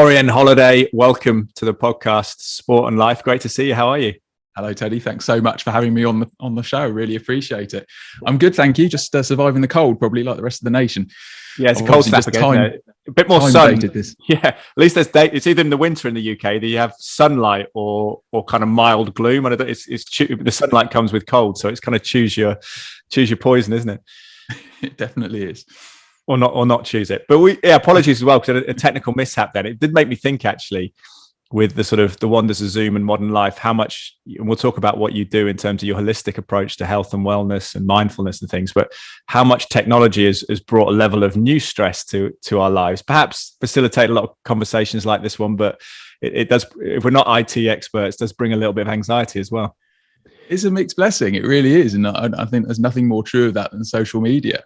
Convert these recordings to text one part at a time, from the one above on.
Lorien Holiday, welcome to the podcast Sport and Life. Great to see you. How are you? Hello, Teddy. Thanks so much for having me on the show. Really appreciate it. I'm good, thank you. Just surviving the cold, probably like the rest of the nation. Yeah, it's a cold snap again, isn't it? A bit more sun. This. Yeah, at least there's it's either in the winter in the UK that you have sunlight or kind of mild gloom, and the sunlight comes with cold, so it's kind of choose your poison, isn't it? It definitely is. Or not choose it. But apologies as well, because a technical mishap then. It did make me think, actually, with the sort of the wonders of Zoom and modern life, how much, and we'll talk about what you do in terms of your holistic approach to health and wellness and mindfulness and things, but how much technology has brought a level of new stress to our lives, perhaps facilitate a lot of conversations like this one, but it does, if we're not IT experts, does bring a little bit of anxiety as well. It's a mixed blessing. It really is. And I think there's nothing more true of that than social media.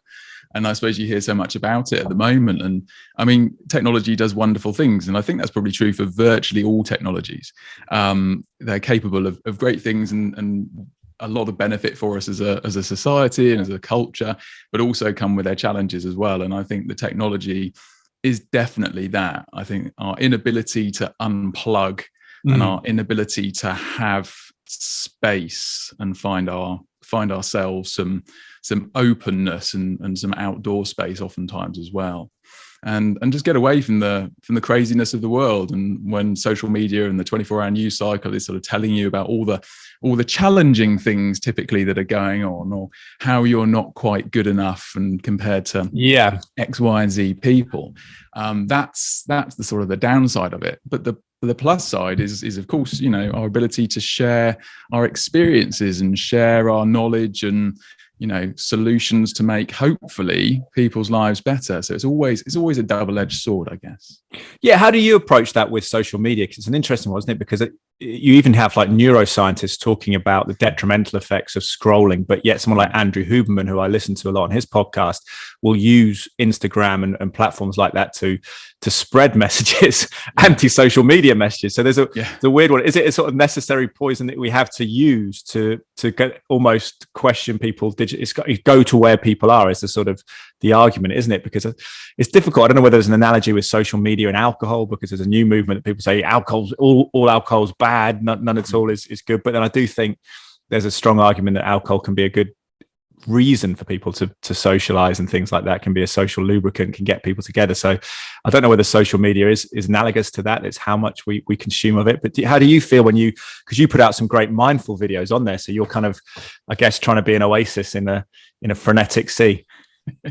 And I suppose you hear so much about it at the moment. And I mean, technology does wonderful things. And I think that's probably true for virtually all technologies. They're capable of great things and a lot of benefit for us as a society and as a culture, but also come with their challenges as well. And I think the technology is definitely that. I think our inability to unplug and our inability to have space and find ourselves some openness and some outdoor space oftentimes as well, and just get away from the craziness of the world. And when social media and the 24-hour news cycle is sort of telling you about all the challenging things typically that are going on, or how you're not quite good enough and compared to X, Y, and Z people, that's the sort of the downside of it. But the plus side is of course, our ability to share our experiences and share our knowledge and solutions to make hopefully people's lives better. So it's always a double-edged sword, I guess. Yeah, how do you approach that with social media? Because it's an interesting one, isn't it? Because you even have like neuroscientists talking about the detrimental effects of scrolling, but yet someone like Andrew Huberman, who I listen to a lot on his podcast, will use Instagram and platforms like that to spread messages, anti-social media messages. So there's the weird one. Is it a sort of necessary poison that we have to use to get, almost question people? It's got to go to where people are, is the sort of the argument, isn't it? Because it's difficult. I don't know whether there's an analogy with social media and alcohol, because there's a new movement that people say all alcohol's bad, none at all is good. But then I do think there's a strong argument that alcohol can be a good reason for people to socialize, and things like that can be a social lubricant, can get people together. So I don't know whether social media is analogous to that. It's how much we consume of it. But how do you feel because you put out some great mindful videos on there, so you're kind of, I guess, trying to be an oasis in a frenetic sea.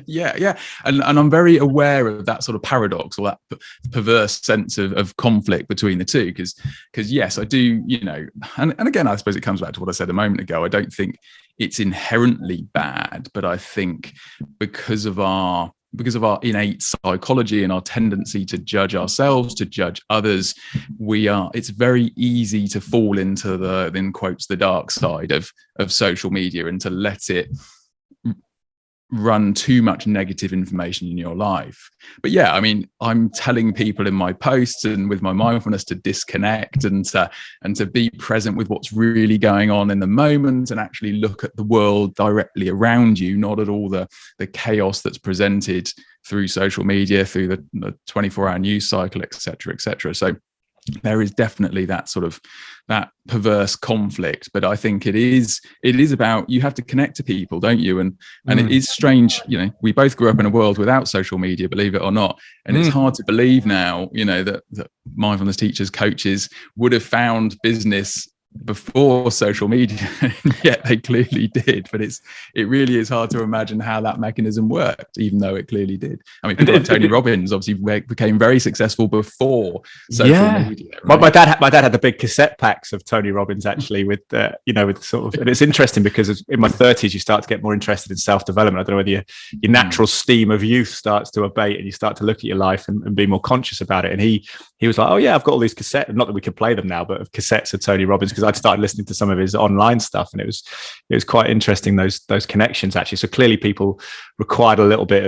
Yeah. And I'm very aware of that sort of paradox, or that perverse sense of conflict between the two, because yes, I do, and again, I suppose it comes back to what I said a moment ago. I don't think it's inherently bad, but I think because of our innate psychology and our tendency to judge ourselves, to judge others, it's very easy to fall into the, in quotes, the dark side of social media, and to let it run too much negative information in your life. But yeah, I mean, I'm telling people in my posts and with my mindfulness to disconnect and to be present with what's really going on in the moment, and actually look at the world directly around you, not at all the chaos that's presented through social media, through the 24-hour news cycle, etc. So there is definitely that sort of that perverse conflict, but I think it is about, you have to connect to people, don't you? And it is strange, we both grew up in a world without social media, believe it or not, and it's hard to believe now, that mindfulness teachers, coaches would have found business before social media, yet they clearly did. But it really is hard to imagine how that mechanism worked, even though it clearly did. I mean, people like Tony Robbins obviously became very successful before social media. Right? My dad had the big cassette packs of Tony Robbins, actually, with with sort of, and it's interesting because in my 30s you start to get more interested in self-development. I don't know whether your natural steam of youth starts to abate and you start to look at your life and be more conscious about it. And he was like, oh yeah, I've got all these cassettes, not that we could play them now, but of cassettes of Tony Robbins, because I'd started listening to some of his online stuff, and it was quite interesting, those connections, actually. So clearly people required a little bit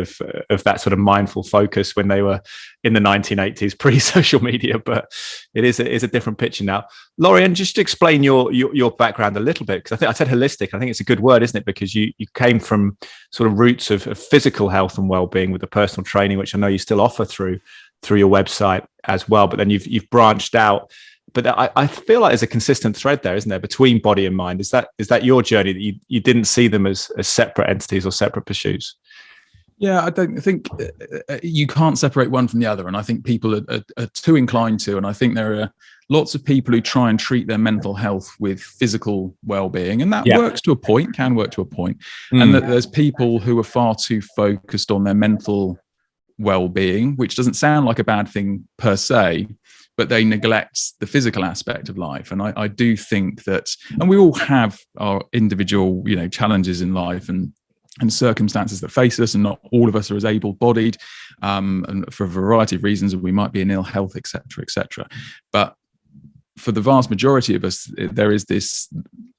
of that sort of mindful focus when they were in the 1980s, pre-social media, but it is a different picture now. Lorien, just to explain your background a little bit, because I think I said holistic. I think it's a good word, isn't it? Because you came from sort of roots of physical health and well-being with the personal training, which I know you still offer through through your website as well. But then you've branched out. But I feel like there's a consistent thread there, isn't there, between body and mind? Is that your journey, that you didn't see them as separate entities or separate pursuits? Yeah, I don't think you can't separate one from the other. And I think people are too inclined to. And I think there are lots of people who try and treat their mental health with physical well-being. And that works to a point, can work to a point. And that there's people who are far too focused on their mental well-being, which doesn't sound like a bad thing per se, but they neglect the physical aspect of life. And I do think that, and we all have our individual, challenges in life and circumstances that face us, and not all of us are as able-bodied, and for a variety of reasons, we might be in ill health, etc. But for the vast majority of us, there is this,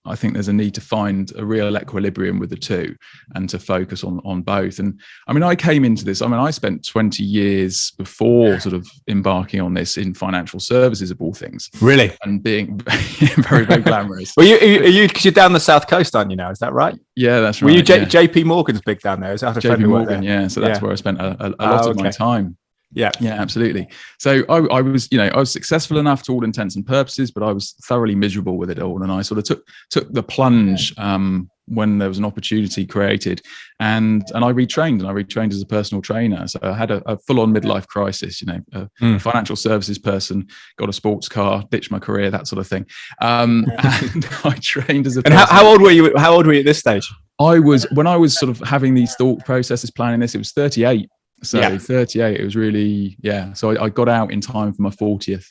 I think there's a need to find a real equilibrium with the two and to focus on both. And I mean, I came into this, I spent 20 years before sort of embarking on this in financial services, of all things. Really? And being very, very glamorous. Well, because you're down the South Coast, aren't you now? Is that right? Yeah, that's right. Were you JP Morgan's big down there? Is that JP Morgan, yeah. So that's where I spent a lot of my time. Yeah, absolutely. So I was successful enough to all intents and purposes, but I was thoroughly miserable with it all. And I sort of took the plunge when there was an opportunity created, and I retrained as a personal trainer. So I had a full-on midlife crisis, a financial services person, got a sports car, ditched my career, that sort of thing. And I trained as a. And how old were you? How old were you at this stage? When I was sort of having these thought processes, planning this, it was 38. So 38, it was really, So I got out in time for my 40th,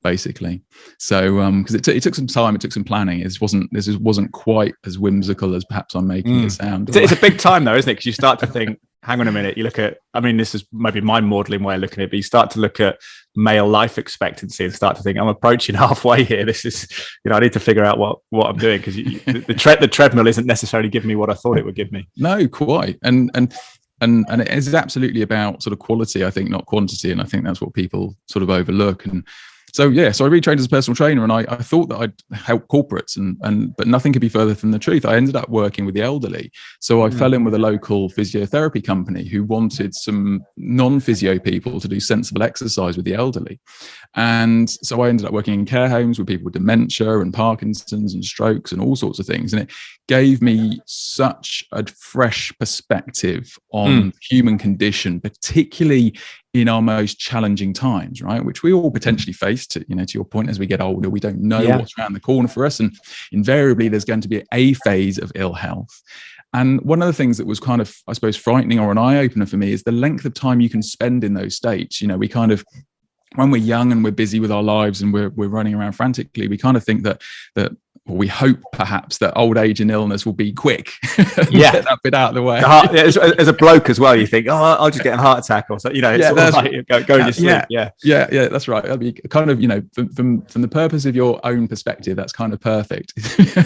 basically. So because it took some time, it took some planning. This wasn't quite as whimsical as perhaps I'm making it sound. It's a big time though, isn't it? Because you start to think, hang on a minute, you look at, this is maybe my maudlin way of looking at it, but you start to look at male life expectancy and start to think, I'm approaching halfway here. This is, I need to figure out what I'm doing, because the treadmill isn't necessarily giving me what I thought it would give me. No, quite. And it is absolutely about sort of quality, I think, not quantity. And I think that's what people sort of overlook. And so, so I retrained as a personal trainer, and I thought that I'd help corporates, but nothing could be further from the truth. I ended up working with the elderly. So I fell in with a local physiotherapy company who wanted some non-physio people to do sensible exercise with the elderly. And so I ended up working in care homes with people with dementia and Parkinson's and strokes and all sorts of things. And it gave me such a fresh perspective on human condition, particularly in our most challenging times, right? Which we all potentially face, to your point, as we get older, we don't know what's around the corner for us. And invariably there's going to be a phase of ill health. And one of the things that was kind of, I suppose, frightening or an eye-opener for me is the length of time you can spend in those states. We kind of, when we're young and we're busy with our lives and we're running around frantically, we kind of think that we hope perhaps that old age and illness will be quick. Get that bit out of the way. As a bloke as well, you think, I'll just get a heart attack or something. It's sort of like go to sleep. Yeah, that's right. That'd be kind of, from the purpose of your own perspective, that's kind of perfect. But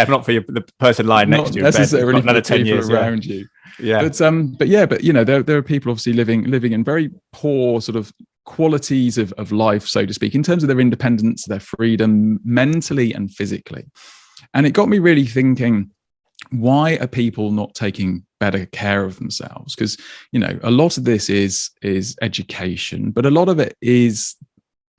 not for the person lying next to you. Not necessarily another 10 years around you. Yeah. But there are people obviously living in very poor sort of qualities of life, so to speak, in terms of their independence, their freedom, mentally and physically. And it got me really thinking, why are people not taking better care of themselves? Because, a lot of this is education, but a lot of it is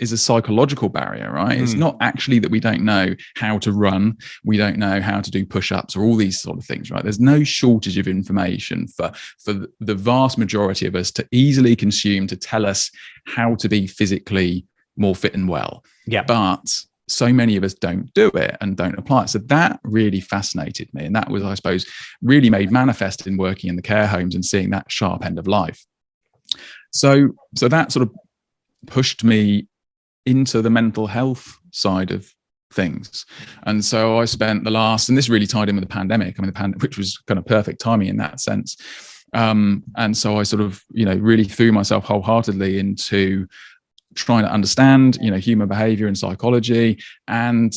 a psychological barrier, right? It's not actually that we don't know how to run, we don't know how to do push-ups or all these sort of things, right? There's no shortage of information for the vast majority of us to easily consume, to tell us how to be physically more fit and well. Yeah. But so many of us don't do it and don't apply it. So that really fascinated me. And that was, I suppose, really made manifest in working in the care homes and seeing that sharp end of life. So that sort of pushed me into the mental health side of things. And so I spent and this really tied in with the pandemic, which was kind of perfect timing in that sense. And so I sort of, really threw myself wholeheartedly into trying to understand, human behavior and psychology, and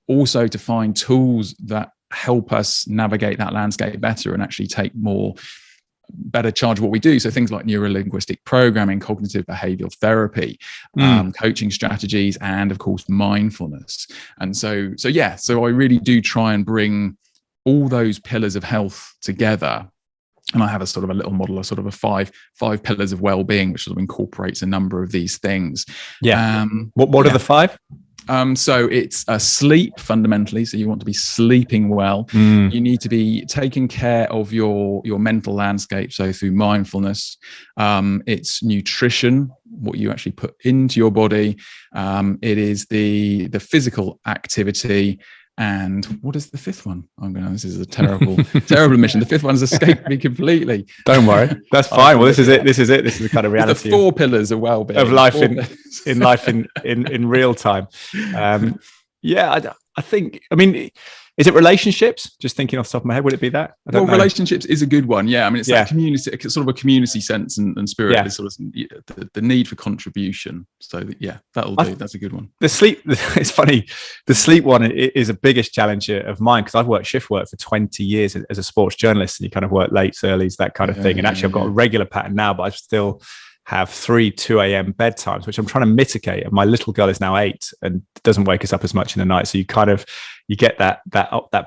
also to find tools that help us navigate that landscape better and actually take better charge of what we do. So things like neuro-linguistic programming, cognitive behavioral therapy, coaching strategies, and of course mindfulness. And so I really do try and bring all those pillars of health together And I have a sort of a little model of sort of a five pillars of well-being, which sort of incorporates a number of these things. Yeah. What are the five? So it's sleep fundamentally. So you want to be sleeping well. You need to be taking care of your mental landscape. So through mindfulness, it's nutrition, what you actually put into your body. It is the physical activity. And what is the fifth one? This is a terrible admission. The fifth one has escaped me completely. Don't worry, that's fine. Well, this is it. This is the kind of reality. The 4 pillars of well-being of life in life in real time. I think. I mean, is it relationships? Just thinking off the top of my head, would it be that? I don't know. Relationships is a good one. Yeah, I mean, it's that community, sort of a community sense and spirit. Yeah. Sort of the need for contribution. So that'll do. That's a good one. The sleep. It's funny. The sleep one is a biggest challenge of mine because I've worked shift work for 20 years as a sports journalist, and you kind of work late, early, that kind of thing. And actually, I've got a regular pattern now, but I still have 2 a.m. bedtimes, which I'm trying to mitigate. And my little girl is now 8 and doesn't wake us up as much in the night. So you get that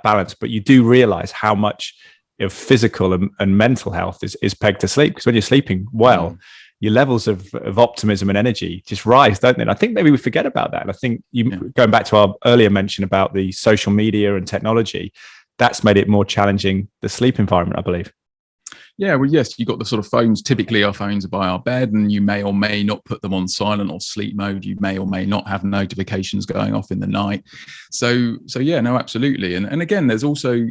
balance, but you do realize how much of physical and mental health is pegged to sleep. Because when you're sleeping well, your levels of optimism and energy just rise, don't they? And I think maybe we forget about that. And I think going back to our earlier mention about the social media and technology, that's made it more challenging, the sleep environment, I believe. Yeah, well, yes, you've got the sort of phones. Typically, our phones are by our bed, and you may or may not put them on silent or sleep mode. You may or may not have notifications going off in the night. So yeah, no, absolutely. And again, there's also,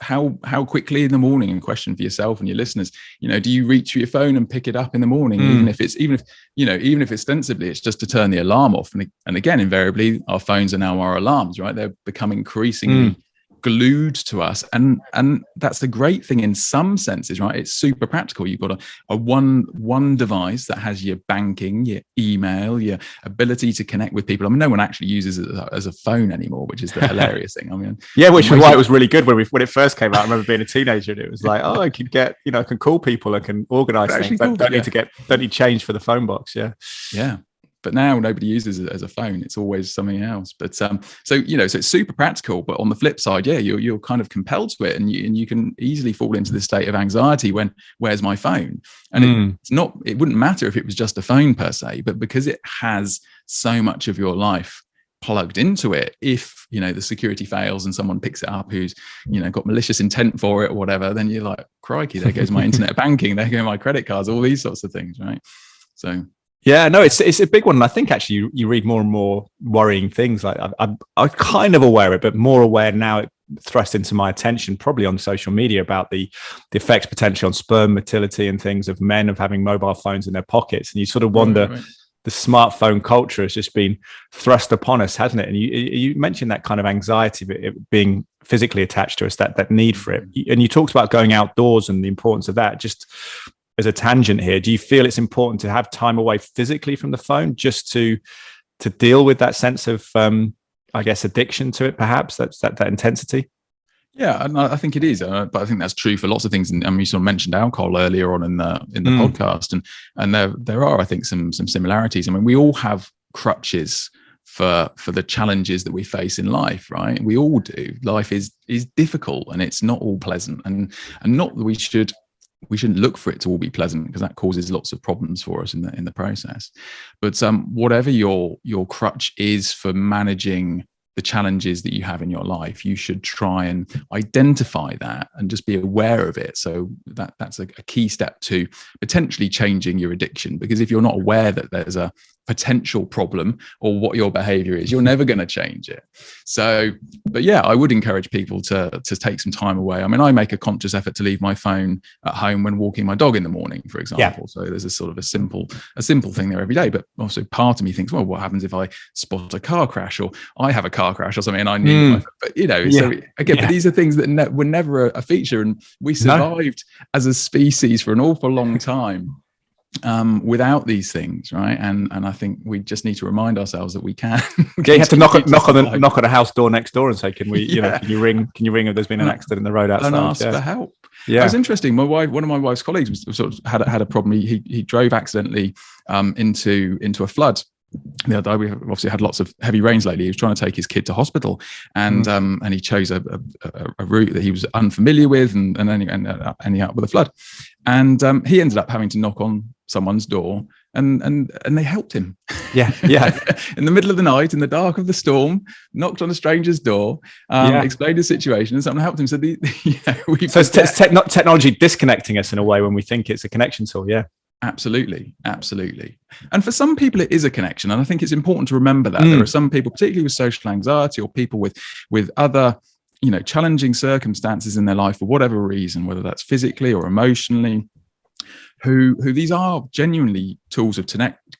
how quickly in the morning, and question for yourself and your listeners, do you reach for your phone and pick it up in the morning, even if ostensibly it's just to turn the alarm off? And again, invariably, our phones are now our alarms, right? They're becoming increasingly glued to us, and that's a great thing in some senses, right? It's super practical. You've got a one device that has your banking, your email, your ability to connect with people. I mean, no one actually uses it as a phone anymore, which is the hilarious thing. I mean, which is why it was really good when it first came out. I remember being a teenager, and it was like, I can get, I can call people, I can organize things. Don't need change for the phone box. Yeah. But now nobody uses it as a phone. It's always something else. But so it's super practical. But on the flip side, you're kind of compelled to it, and you can easily fall into this state of anxiety when, where's my phone? And it wouldn't matter if it was just a phone per se, but because it has so much of your life plugged into it, if the security fails and someone picks it up who's got malicious intent for it or whatever, then you're like, crikey, there goes my internet banking, there go my credit cards, all these sorts of things, right? So. Yeah, no, it's a big one. And I think actually you read more and more worrying things. Like I'm kind of aware of it, but more aware now, it thrust into my attention probably on social media about the effects potentially on sperm motility and things of men of having mobile phones in their pockets. And you sort of wonder, right. The smartphone culture has just been thrust upon us, hasn't it? And you mentioned that kind of anxiety of it being physically attached to us, that need for it. And you talked about going outdoors and the importance of that. Just as a tangent here, do you feel it's important to have time away physically from the phone just to deal with that sense of, addiction to it, perhaps, that intensity? Yeah, and I think it is, but I think that's true for lots of things. And you sort of mentioned alcohol earlier on in the podcast, and there are, I think, some similarities. I mean, we all have crutches for the challenges that we face in life, right? We all do. Life is difficult, and it's not all pleasant, and not that we shouldn't look for it to all be pleasant, because that causes lots of problems for us in the process. But whatever your crutch is for managing the challenges that you have in your life, you should try and identify that and just be aware of it. So that's a key step to potentially changing your addiction, because if you're not aware that there's a potential problem or what your behavior is, you're never going to change it. So, but yeah, I would encourage people to take some time away. I mean, I make a conscious effort to leave my phone at home when walking my dog in the morning, for example. Yeah. So there's a sort of a simple thing there every day. But also part of me thinks, well, what happens if I spot a car crash, or I have a car crash or something and I need my phone? But so again, but these are things that were never a feature, and we survived as a species for an awful long time without these things, right? And I think we just need to remind ourselves that we can. You have to knock on a house door next door and say, "Can we? Can you ring if there's been an accident in the road outside?" And ask for help. Yeah, it was interesting. One of my wife's colleagues sort of had a problem. He drove accidentally into a flood the other day, we've obviously had lots of heavy rains lately. He was trying to take his kid to hospital, and he chose a route that he was unfamiliar with, and ending up with a flood. And he ended up having to knock on someone's door, and they helped him. Yeah. In the middle of the night, in the dark of the storm, knocked on a stranger's door, explained the situation, and someone helped him. So it's technology disconnecting us in a way when we think it's a connection tool. Yeah. Absolutely. And for some people, it is a connection. And I think it's important to remember that there are some people, particularly with social anxiety or people with other, challenging circumstances in their life for whatever reason, whether that's physically or emotionally, who these are genuinely tools of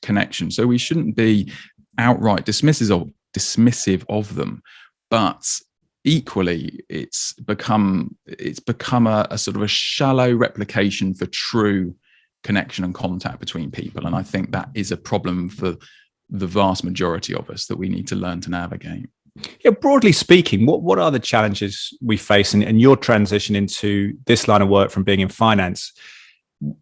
connection. So we shouldn't be outright dismissive of them. But equally, it's become a sort of a shallow replication for true connection and contact between people, and I think that is a problem for the vast majority of us that we need to learn to navigate. Yeah, broadly speaking, what are the challenges we face in your transition into this line of work from being in finance?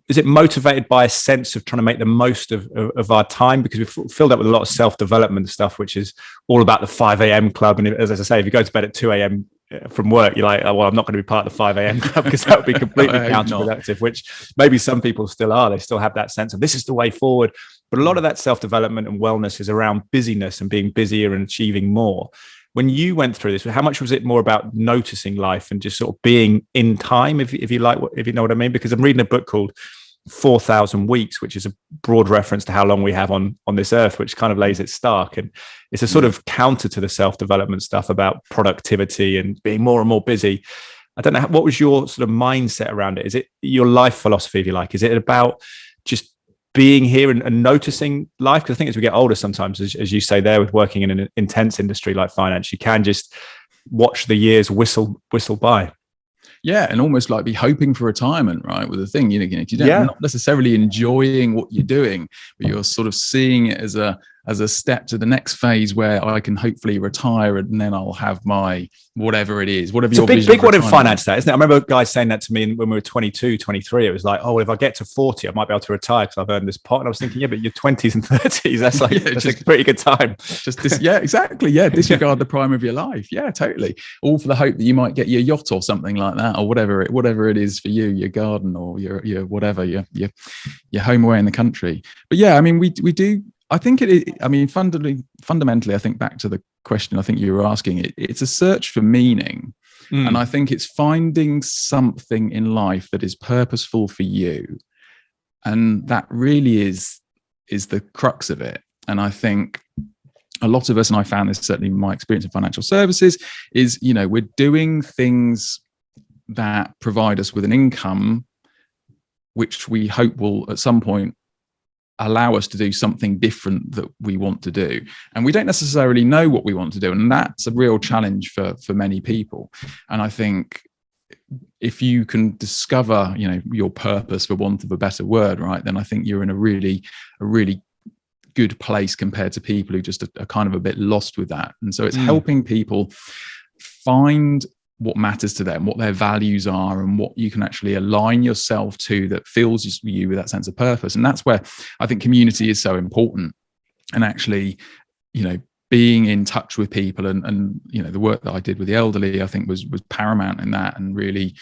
Is it motivated by a sense of trying to make the most of our time? Because we've filled up with a lot of self-development stuff, which is all about the 5 a.m. club. And as I say, if you go to bed at 2 a.m. from work, you're like, oh, well, I'm not going to be part of the 5 a.m. club because that would be completely counterproductive, which maybe some people still are. They still have that sense of this is the way forward. But a lot of that self-development and wellness is around busyness and being busier and achieving more. When you went through this, how much was it more about noticing life and just sort of being in time, if you know what I mean? Because I'm reading a book called 4,000 Weeks, which is a broad reference to how long we have on this earth, which kind of lays it stark. And it's a sort of counter to the self-development stuff about productivity and being more and more busy. I don't know, what was your sort of mindset around it? Is it your life philosophy, if you like? Is it about just being here and noticing life? Because I think as we get older, sometimes, as you say there, with working in an intense industry like finance, you can just watch the years whistle by. Yeah, and almost like be hoping for retirement, right? With the thing, you're not necessarily enjoying what you're doing, but you're sort of seeing it as a step to the next phase where I can hopefully retire, and then I'll have my whatever it is, whatever your vision. It's a big one in finance, that, isn't it? I remember guys saying that to me when we were 22, 23. It was like, oh, well, if I get to 40, I might be able to retire because I've earned this pot. And I was thinking, yeah, but your 20s and 30s, that's like that's a pretty good time. Exactly. Yeah, disregard the prime of your life. Yeah, totally. All for the hope that you might get your yacht or something like that, or whatever it is for you, your garden or your whatever, your home away in the country. But yeah, I mean, we do. I think fundamentally, I think back to the question I think you were asking, it's a search for meaning. And I think it's finding something in life that is purposeful for you. And that really is the crux of it. And I think a lot of us, and I found this certainly in my experience in financial services, is, we're doing things that provide us with an income, which we hope will at some point allow us to do something different that we want to do. And we don't necessarily know what we want to do. And that's a real challenge for many people. And I think if you can discover, your purpose, for want of a better word, right, then I think you're in a really good place compared to people who just are kind of a bit lost with that. And so it's helping people find what matters to them, what their values are, and what you can actually align yourself to that fills you with that sense of purpose. And that's where I think community is so important. And actually, being in touch with people and the work that I did with the elderly, I think was paramount in that, and really,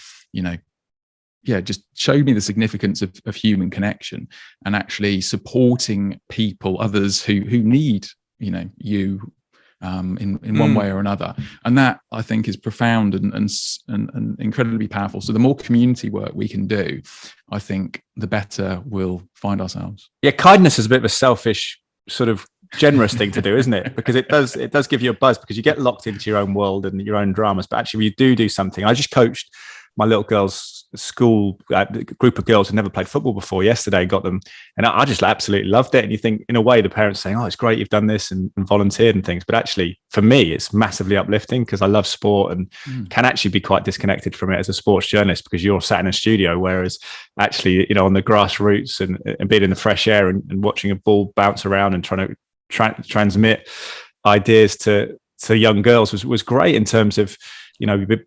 just showed me the significance of human connection and actually supporting people, others who need, you in one way or another. And that, I think, is profound and incredibly powerful. So the more community work we can do, I think the better we'll find ourselves. Yeah, kindness is a bit of a selfish sort of generous thing to do, isn't it? Because it does give you a buzz, because you get locked into your own world and your own dramas. But actually, when you do something, I just coached my little girls' school group of girls who never played football before yesterday, got them, and I just absolutely loved it. And you think, in a way, the parents saying, oh, it's great you've done this and volunteered and things, but actually for me it's massively uplifting, because I love sport and can actually be quite disconnected from it as a sports journalist, because you're sat in a studio, whereas actually, on the grassroots and being in the fresh air and watching a ball bounce around and trying to transmit ideas to young girls was great, in terms of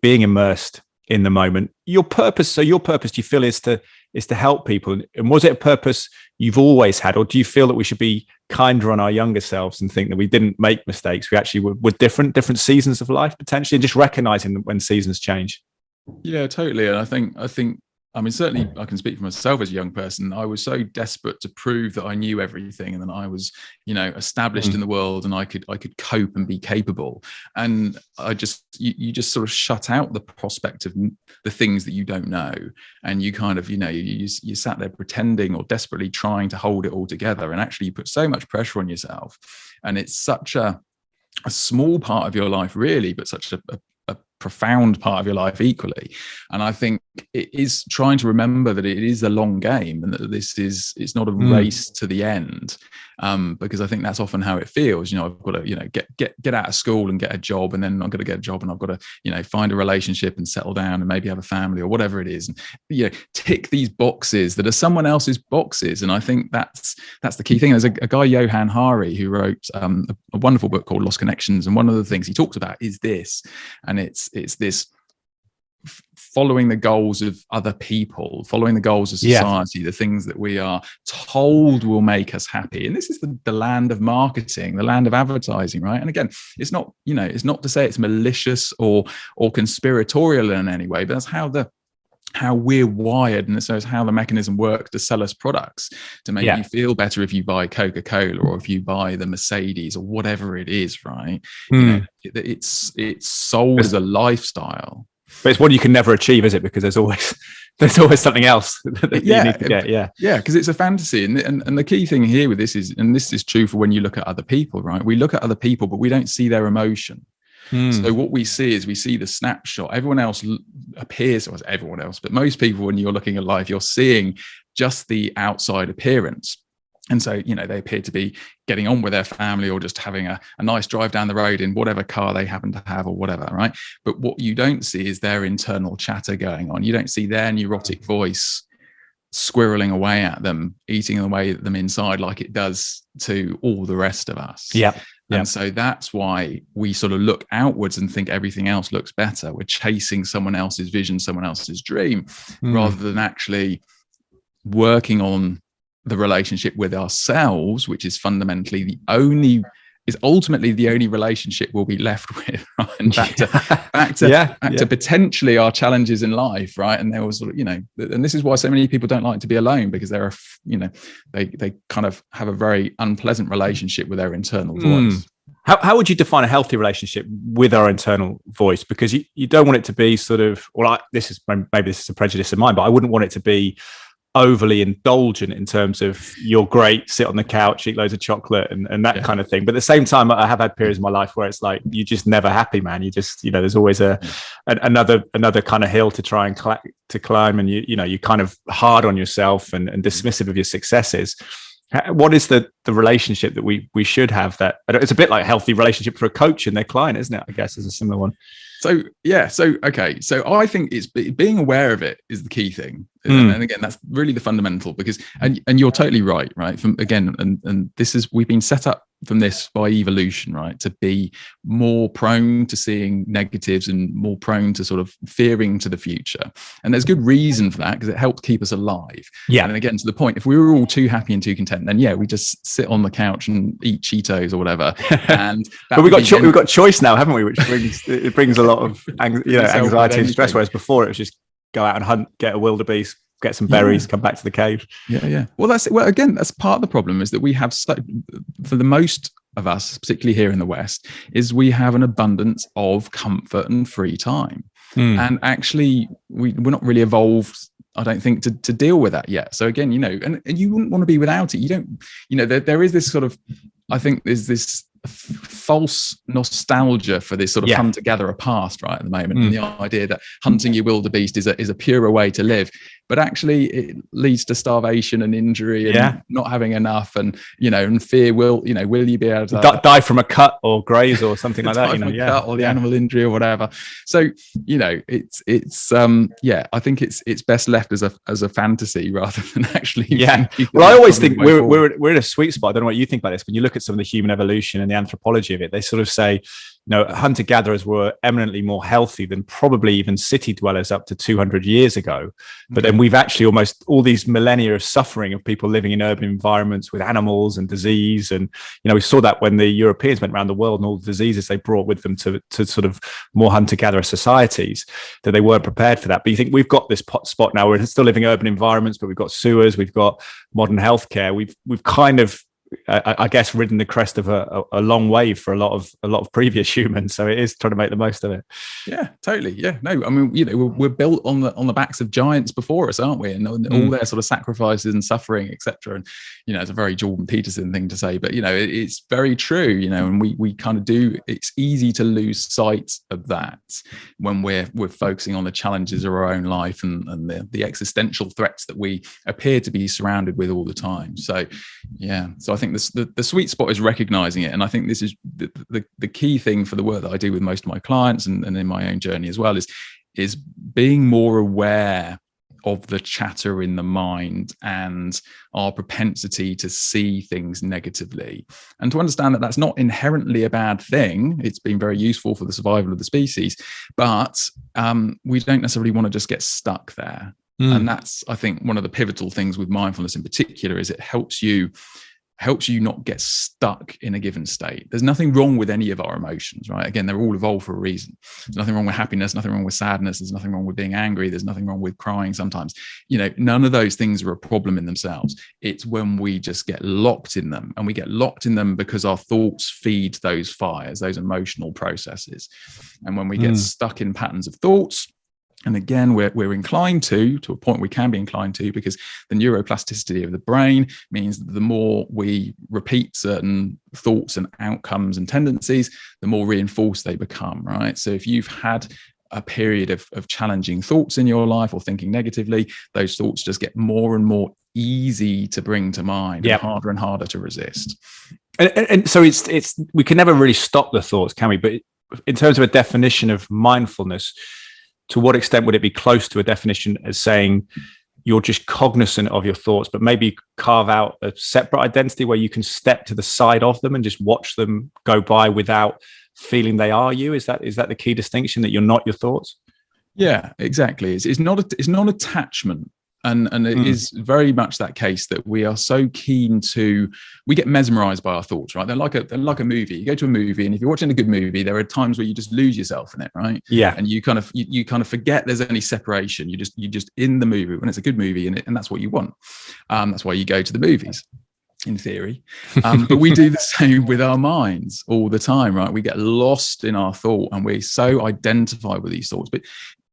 being immersed in the moment. Your purpose, do you feel, is to is to help people. And was it a purpose you've always had, or do you feel that we should be kinder on our younger selves and think that we didn't make mistakes? We actually were different seasons of life potentially, and just recognizing when seasons change. Yeah, totally. And I mean, certainly I can speak for myself as a young person. I was so desperate to prove that I knew everything and that I was, established in the world and I could cope and be capable. And you just sort of shut out the prospect of the things that you don't know. And you kind of, you sat there pretending or desperately trying to hold it all together. And actually you put so much pressure on yourself. And it's such a small part of your life, really, but such a profound part of your life equally. And I think it is trying to remember that it is a long game and that it's not a race to the end, because I think that's often how it feels. I've got to get out of school and get a job, and then I'm going to get a job and I've got to find a relationship and settle down and maybe have a family or whatever it is, and tick these boxes that are someone else's boxes. And I think that's the key thing. There's a guy, Johan Hari, who wrote a wonderful book called Lost Connections, and one of the things he talks about is this, and it's this following the goals of other people, following the goals of society, the things that we are told will make us happy. And this is the land of marketing, the land of advertising, right? And again, it's not to say it's malicious or conspiratorial in any way, but that's how we're wired, and so it's how the mechanism works to sell us products, to make you feel better if you buy Coca-Cola or if you buy the Mercedes or whatever it is, right? It's sold as a lifestyle. But it's one you can never achieve, is it? Because there's always something else that you need to get. Yeah, because it's a fantasy. And the key thing here with this is, and this is true for when you look at other people, right? We look at other people, but we don't see their emotion. So what we see is the snapshot. Everyone else appears, or everyone else, but most people, when you're looking at life, you're seeing just the outside appearance. And so, they appear to be getting on with their family or just having a nice drive down the road in whatever car they happen to have or whatever, right? But what you don't see is their internal chatter going on. You don't see their neurotic voice squirreling away at them, eating away at them inside like it does to all the rest of us. And so that's why we sort of look outwards and think everything else looks better. We're chasing someone else's vision, someone else's dream, rather than actually working on the relationship with ourselves, which is fundamentally ultimately the only relationship we'll be left with, right? And back to potentially our challenges in life, right? And there was and this is why so many people don't like to be alone, because they're they kind of have a very unpleasant relationship with their internal voice. How would you define a healthy relationship with our internal voice? Because you don't want it to be sort of, this is a prejudice of mine, but I wouldn't want it to be overly indulgent in terms of you're great, sit on the couch, eat loads of chocolate and that kind of thing. But at the same time, I have had periods in my life where it's like you're just never happy, man. You just, there's always another kind of hill to try and climb, and you're kind of hard on yourself and dismissive of your successes. What is the relationship that we should have? That it's a bit like a healthy relationship for a coach and their client, isn't it? I guess is a similar one. So I think it's being aware of it is the key thing. And again, that's really the fundamental, because and you're totally right and this is, we've been set up from this by evolution, right, to be more prone to seeing negatives and more prone to sort of fearing to the future. And there's good reason for that, because it helps keep us alive. And again, to the point, if we were all too happy and too content, then we just sit on the couch and eat Cheetos or whatever. And but we've got choice now, haven't we? Which brings a lot of anxiety and stress, whereas before it was just go out and hunt, get a wildebeest, get some berries, come back to the cave. Well, that's it. Well, again, that's part of the problem, is that we have, for the most of us, particularly here in the West, is we have an abundance of comfort and free time. And actually we're not really evolved, I don't think, to deal with that yet. So again, and you wouldn't want to be without it. You don't, there is this sort of, I think there's this false nostalgia for this sort of hunter gatherer past, right, at the moment, and the idea that hunting your wildebeest is a purer way to live. But actually it leads to starvation and injury and not having enough, and and fear. Will you be able to die from a cut or graze or something like that? Cut or the animal injury or whatever. So it's I think it's best left as a fantasy rather than actually. Well, I always think we're in a sweet spot. I don't know what you think about this. When you look at some of the human evolution and the anthropology of it, they sort of say hunter-gatherers were eminently more healthy than probably even city dwellers up to 200 years ago. But then we've actually almost all these millennia of suffering of people living in urban environments with animals and disease. And, we saw that when the Europeans went around the world and all the diseases they brought with them to sort of more hunter-gatherer societies, that they weren't prepared for that. But you think we've got this spot now, we're still living in urban environments, but we've got sewers, we've got modern healthcare. We've kind of, I guess, ridden the crest of a long wave for a lot of previous humans. So it is trying to make the most of it. Yeah, totally. Yeah, no, I mean, we're built on the backs of giants before us, aren't we? And all their sort of sacrifices and suffering, etc. And it's a very Jordan Peterson thing to say, but it's very true. And we kind of do. It's easy to lose sight of that when we're focusing on the challenges of our own life and the existential threats that we appear to be surrounded with all the time. So yeah, so I think the sweet spot is recognizing it, and I think this is the key thing for the work that I do with most of my clients and in my own journey as well is being more aware of the chatter in the mind and our propensity to see things negatively, and to understand that that's not inherently a bad thing. It's been very useful for the survival of the species, but we don't necessarily want to just get stuck there. And that's, I think, one of the pivotal things with mindfulness in particular is it helps you not get stuck in a given state. There's nothing wrong with any of our emotions, right? Again, they're all evolved for a reason. There's nothing wrong with happiness, nothing wrong with sadness. There's nothing wrong with being angry. There's nothing wrong with crying sometimes. None of those things are a problem in themselves. It's when we just get locked in them, and we get locked in them because our thoughts feed those fires, those emotional processes. And when we get stuck in patterns of thoughts, and again, we're inclined to a point we can be inclined to, because the neuroplasticity of the brain means that the more we repeat certain thoughts and outcomes and tendencies, the more reinforced they become, right? So if you've had a period of challenging thoughts in your life or thinking negatively, those thoughts just get more and more easy to bring to mind, and harder to resist. And so it's we can never really stop the thoughts, can we? But in terms of a definition of mindfulness, to what extent would it be close to a definition as saying you're just cognizant of your thoughts, but maybe carve out a separate identity where you can step to the side of them and just watch them go by without feeling they are you? Is that the key distinction, that you're not your thoughts? Yeah, exactly. It's not attachment. And it is very much that case that we are so keen we get mesmerized by our thoughts, right? They're like a movie. You go to a movie, and if you're watching a good movie, there are times where you just lose yourself in it, right? Yeah. And you kind of forget there's any separation. You're just in the movie when it's a good movie, and that's what you want. That's why you go to the movies, in theory. But we do the same with our minds all the time, right? We get lost in our thought, and we so identify with these thoughts. But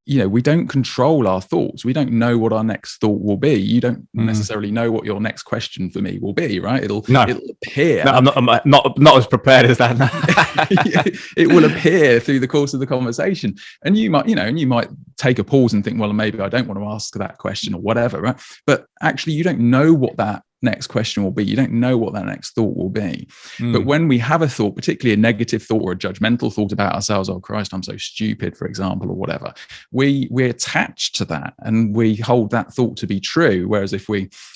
we don't control our thoughts. We don't know what our next thought will be. You don't necessarily know what your next question for me will be, right? It'll appear. No, I'm not as prepared as that. It will appear through the course of the conversation, and you might take a pause and think, well, maybe I don't want to ask that question or whatever, right? But actually, you don't know what that next question will be. You don't know what that next thought will be. But when we have a thought, particularly a negative thought or a judgmental thought about ourselves, oh Christ, I'm so stupid, for example, or whatever, we're attached to that, and we hold that thought to be true. Whereas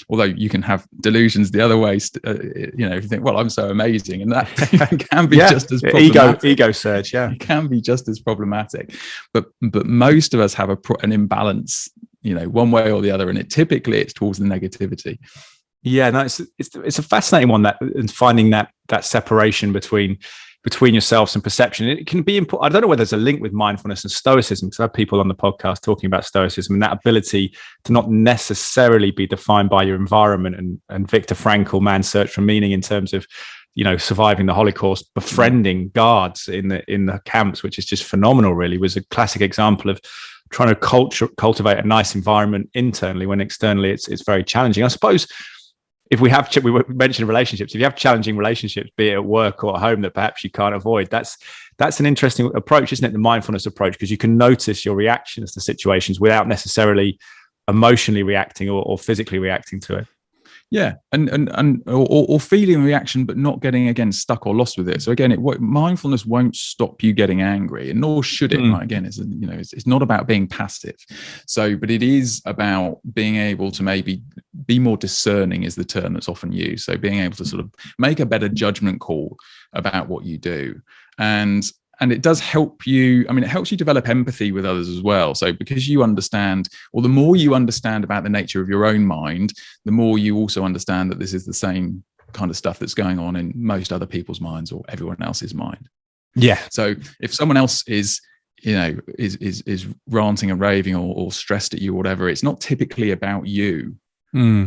although you can have delusions the other way, if you think, well, I'm so amazing, and that can be just as problematic. Ego surge, it can be just as problematic. But most of us have an imbalance, one way or the other, and typically it's towards the negativity. Yeah, no, it's a fascinating one, that, and finding that separation between yourselves and perception. It can be important. I don't know whether there's a link with mindfulness and stoicism, because I have people on the podcast talking about stoicism and that ability to not necessarily be defined by your environment. And Viktor Frankl, Man's Search for Meaning, in terms of surviving the Holocaust, befriending guards in the camps, which is just phenomenal. Really, was a classic example of trying to cultivate a nice environment internally when externally it's very challenging. I suppose. If we mentioned relationships, if you have challenging relationships, be it at work or at home, that perhaps you can't avoid, that's an interesting approach, isn't it? The mindfulness approach, because you can notice your reactions to situations without necessarily emotionally reacting or physically reacting to it. Yeah, or feeling reaction, but not getting, again, stuck or lost with it. So again, mindfulness won't stop you getting angry, and nor should it. Right? Again, it's not about being passive. So, but it is about being able to maybe be more discerning, is the term that's often used. So being able to sort of make a better judgment call about what you do, and and it does help you. I mean, it helps you develop empathy with others as well. So because you understand, or the more you understand about the nature of your own mind, the more you also understand that this is the same kind of stuff that's going on in most other people's minds or everyone else's mind. Yeah. So if someone else is, is ranting and raving or stressed at you or whatever, it's not typically about you.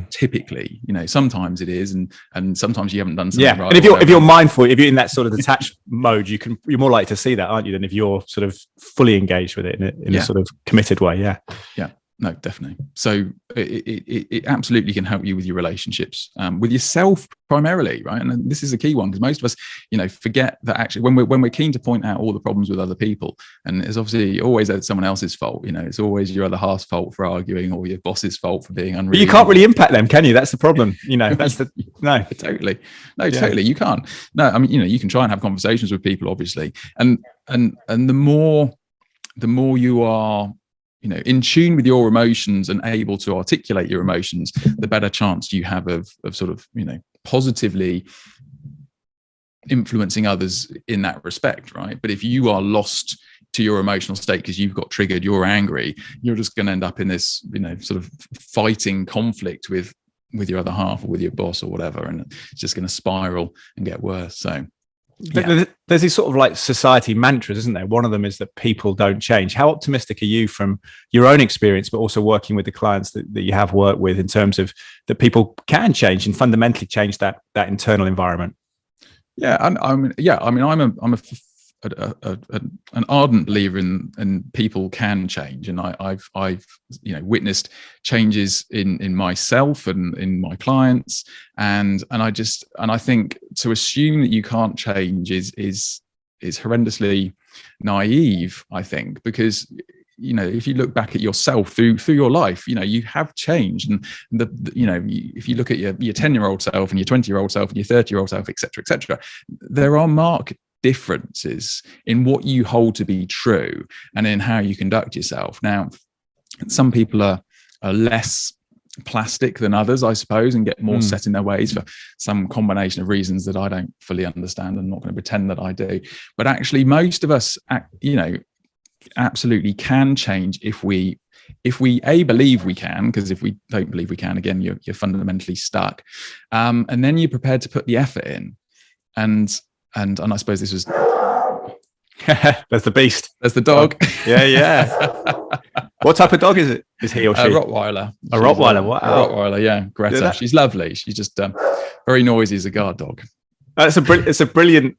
Typically, sometimes it is, and sometimes you haven't done something right. And if you're mindful, if you're in that sort of detached mode, you're more likely to see that, aren't you, than if you're sort of fully engaged with it in a sort of committed way. Yeah. No, definitely. So it absolutely can help you with your relationships, with yourself primarily, right? And this is a key one, because most of us, forget that actually when we're keen to point out all the problems with other people, and it's obviously always someone else's fault. It's always your other half's fault for arguing, or your boss's fault for being unreasonable. But you can't really impact them, can you? That's the problem. That's totally. Totally. You can't. No, I mean, you can try and have conversations with people, obviously, and the more you are, in tune with your emotions and able to articulate your emotions, the better chance you have of sort of, positively influencing others in that respect, right? But if you are lost to your emotional state because you've got triggered, you're angry, you're just going to end up in this, sort of fighting conflict with your other half or with your boss or whatever, and it's just going to spiral and get worse. So there's these sort of like society mantras, isn't there? One of them is that people don't change. How optimistic are you from your own experience, but also working with the clients that you have worked with, in terms of that people can change and fundamentally change that internal environment? I'm an ardent believer in people can change, and I've witnessed changes in myself and in my clients, and I think to assume that you can't change is horrendously naive, I think, because if you look back at yourself through your life, you have changed, and if you look at your 10-year-old self and your 20-year-old self and your 30-year-old self, etc., there are marked differences in what you hold to be true and in how you conduct yourself. Now, some people are less plastic than others, I suppose, and get more set in their ways for some combination of reasons that I don't fully understand. I'm not going to pretend that I do. But actually, most of us, absolutely can change if we believe we can, because if we don't believe we can, again, you're fundamentally stuck. And then you're prepared to put the effort in. And I suppose this was that's the beast. That's the dog. Yeah. What type of dog is it? Is he or she? A Rottweiler. Rottweiler. Wow. A Rottweiler. Yeah, Greta. She's lovely. She's just very noisy as a guard dog. That's a brilliant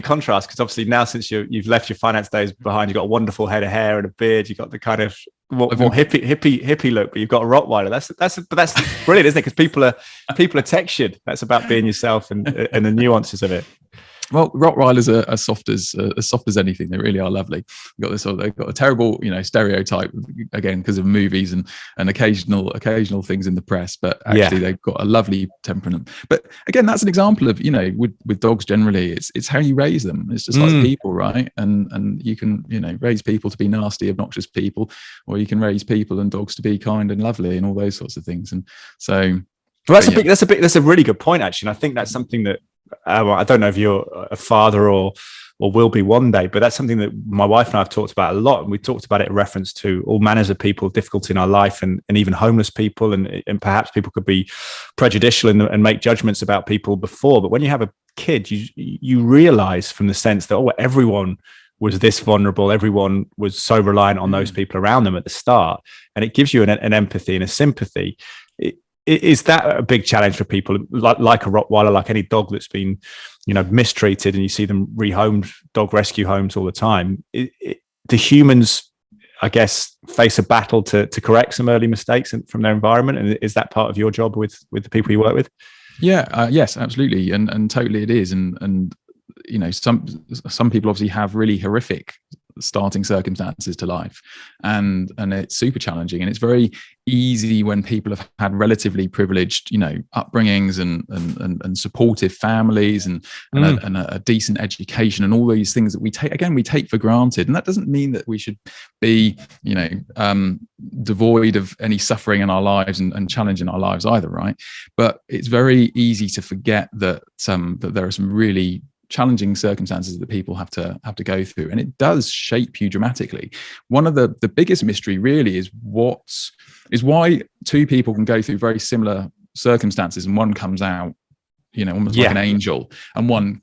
contrast, because obviously now, since you've left your finance days behind, you've got a wonderful head of hair and a beard. You've got the kind of more hippie look, but you've got a Rottweiler. That's brilliant, isn't it? Because people are textured. That's about being yourself and the nuances of it. Well, Rottweilers are as soft as anything. They really are lovely. They've got a terrible, stereotype, again, because of movies and occasional things in the press. But actually, they've got a lovely temperament. But again, that's an example of, with dogs generally, it's how you raise them. It's just like people, right? And you can, raise people to be nasty, obnoxious people, or you can raise people and dogs to be kind and lovely and all those sorts of things. And so, well, that's a really good point, actually. And I think that's something that, I don't know if you're a father or will be one day, but that's something that my wife and I have talked about a lot. And we talked about it in reference to all manners of people, difficulty in our life, and even homeless people. And perhaps people could be prejudicial and make judgments about people before. But when you have a kid, you realize from the sense that, everyone was this vulnerable. Everyone was so reliant on those people around them at the start. And it gives you an empathy and a sympathy. Is that a big challenge for people like a Rottweiler, like any dog that's been, mistreated, and you see them rehomed, dog rescue homes all the time? Do humans, I guess, face a battle to correct some early mistakes from their environment? And is that part of your job with the people you work with? Yeah, yes, absolutely. And totally it is. And some people obviously have really horrific starting circumstances to life, and it's super challenging, and it's very easy when people have had relatively privileged upbringings and supportive families and a decent education and all these things that we take for granted. And that doesn't mean that we should be devoid of any suffering in our lives and challenge in our lives either, right? But it's very easy to forget that there are some really challenging circumstances that people have to go through, and it does shape you dramatically. One of the biggest mystery really is why two people can go through very similar circumstances and one comes out, almost like an angel, and one,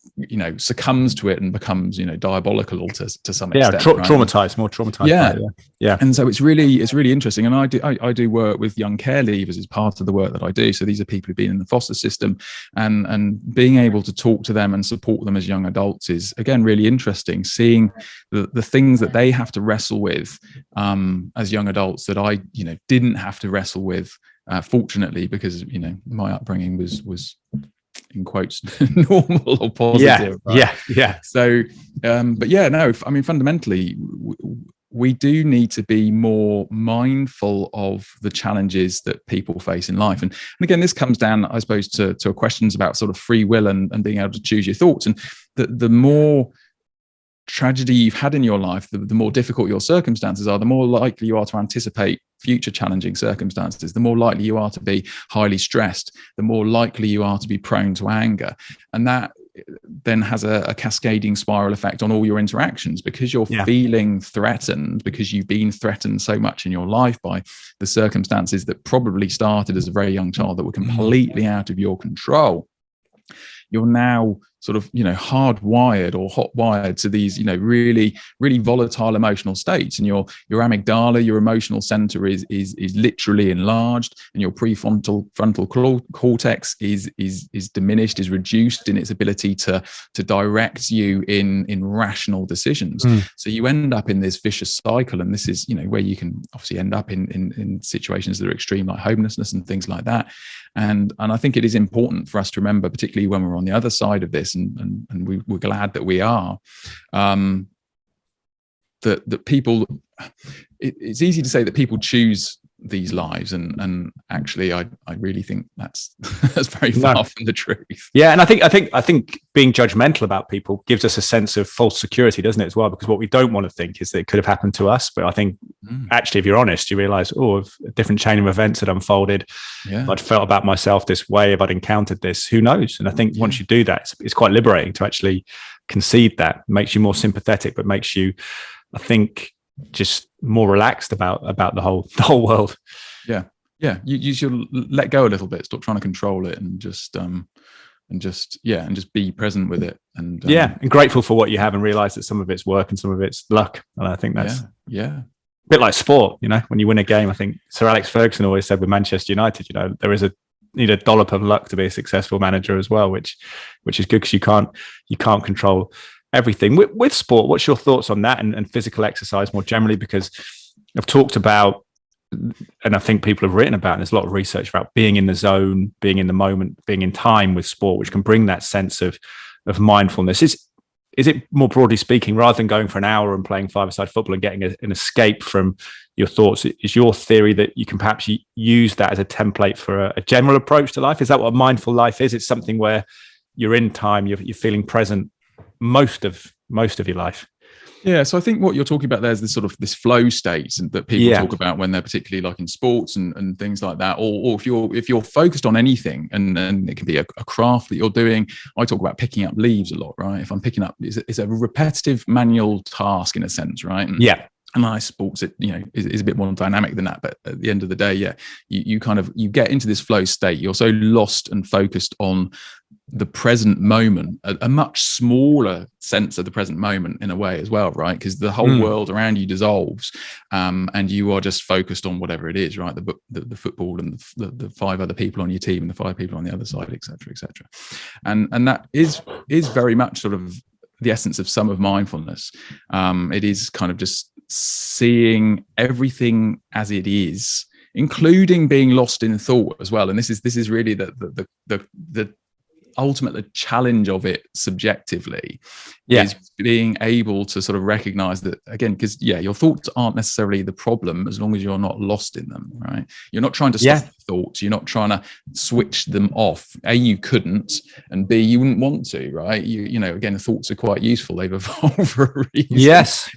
succumbs to it and becomes, diabolical to some extent. Right? Traumatized, more traumatized. Yeah. Yeah. And so it's really interesting. And I do work with young care leavers as part of the work that I do. So these are people who've been in the foster system, and being able to talk to them and support them as young adults is, again, really interesting. Seeing the things that they have to wrestle with as young adults that I, didn't have to wrestle with, fortunately, because, my upbringing was in quotes normal or positive. Yeah. So but yeah, no, I mean, fundamentally we do need to be more mindful of the challenges that people face in life, and again, this comes down, I suppose, to questions about sort of free will and being able to choose your thoughts. And the more tragedy you've had in your life, the more difficult your circumstances are, the more likely you are to anticipate future challenging circumstances, the more likely you are to be highly stressed, the more likely you are to be prone to anger. And that then has a cascading spiral effect on all your interactions, because you're feeling threatened, because you've been threatened so much in your life by the circumstances that probably started as a very young child that were completely out of your control. You're now sort of, hardwired or hot-wired to these, really, really volatile emotional states. And your amygdala, your emotional center is literally enlarged, and your frontal cortex is diminished, is reduced in its ability to direct you in rational decisions. So you end up in this vicious cycle, and this is, where you can obviously end up in situations that are extreme, like homelessness and things like that. And I think it is important for us to remember, particularly when we're on the other side of this, and we're glad that we are, that people, it's easy to say that people choose these lives, and actually I really think that's very far from the truth. Yeah, and I think being judgmental about people gives us a sense of false security, doesn't it, as well? Because what we don't want to think is that it could have happened to us. But I think actually, if you're honest, you realize, if a different chain of events had unfolded, if I'd felt about myself this way, if I'd encountered this, who knows? And I think once you do that, it's quite liberating to actually concede that. It makes you more sympathetic, but makes you, I think, just more relaxed about the whole world. You should let go a little bit, stop trying to control it, and just be present with it, and grateful for what you have, and realize that some of it's work and some of it's luck. And I think that's a bit like sport. When you win a game, I think Sir Alex Ferguson always said with Manchester United, there is need a dollop of luck to be a successful manager as well, which is good, because you can't control everything. With sport, what's your thoughts on that, and physical exercise more generally? Because I've talked about, and I think people have written about, and there's a lot of research about being in the zone, being in the moment, being in time with sport, which can bring that sense of mindfulness. Is it, more broadly speaking, rather than going for an hour and playing five-a-side football and getting an escape from your thoughts, is your theory that you can perhaps use that as a template for a general approach to life? Is that what a mindful life is? It's something where you're in time, you're feeling present most of your life. Yeah, so I think what you're talking about there is this flow state that people talk about when they're particularly like in sports and things like that, or if you're focused on anything, and it can be a craft that you're doing. I talk about picking up leaves a lot, right? If I'm picking up, it's a repetitive manual task in a sense, right? And I sports, it is a bit more dynamic than that, but at the end of the day, you get into this flow state. You're so lost and focused on the present moment, a much smaller sense of the present moment in a way as well, right? Because the whole world around you dissolves, and you are just focused on whatever it is, right? The football and the five other people on your team and the five people on the other side, etc., and that is very much sort of the essence of some of mindfulness. It is kind of just seeing everything as it is, including being lost in thought as well. And this is really the ultimate challenge of it subjectively, is being able to sort of recognize that, again, because your thoughts aren't necessarily the problem as long as you're not lost in them, right? You're not trying to stop thoughts, you're not trying to switch them off. A, you couldn't, and B, you wouldn't want to, right? Again, thoughts are quite useful, they've evolved for a reason. Yes.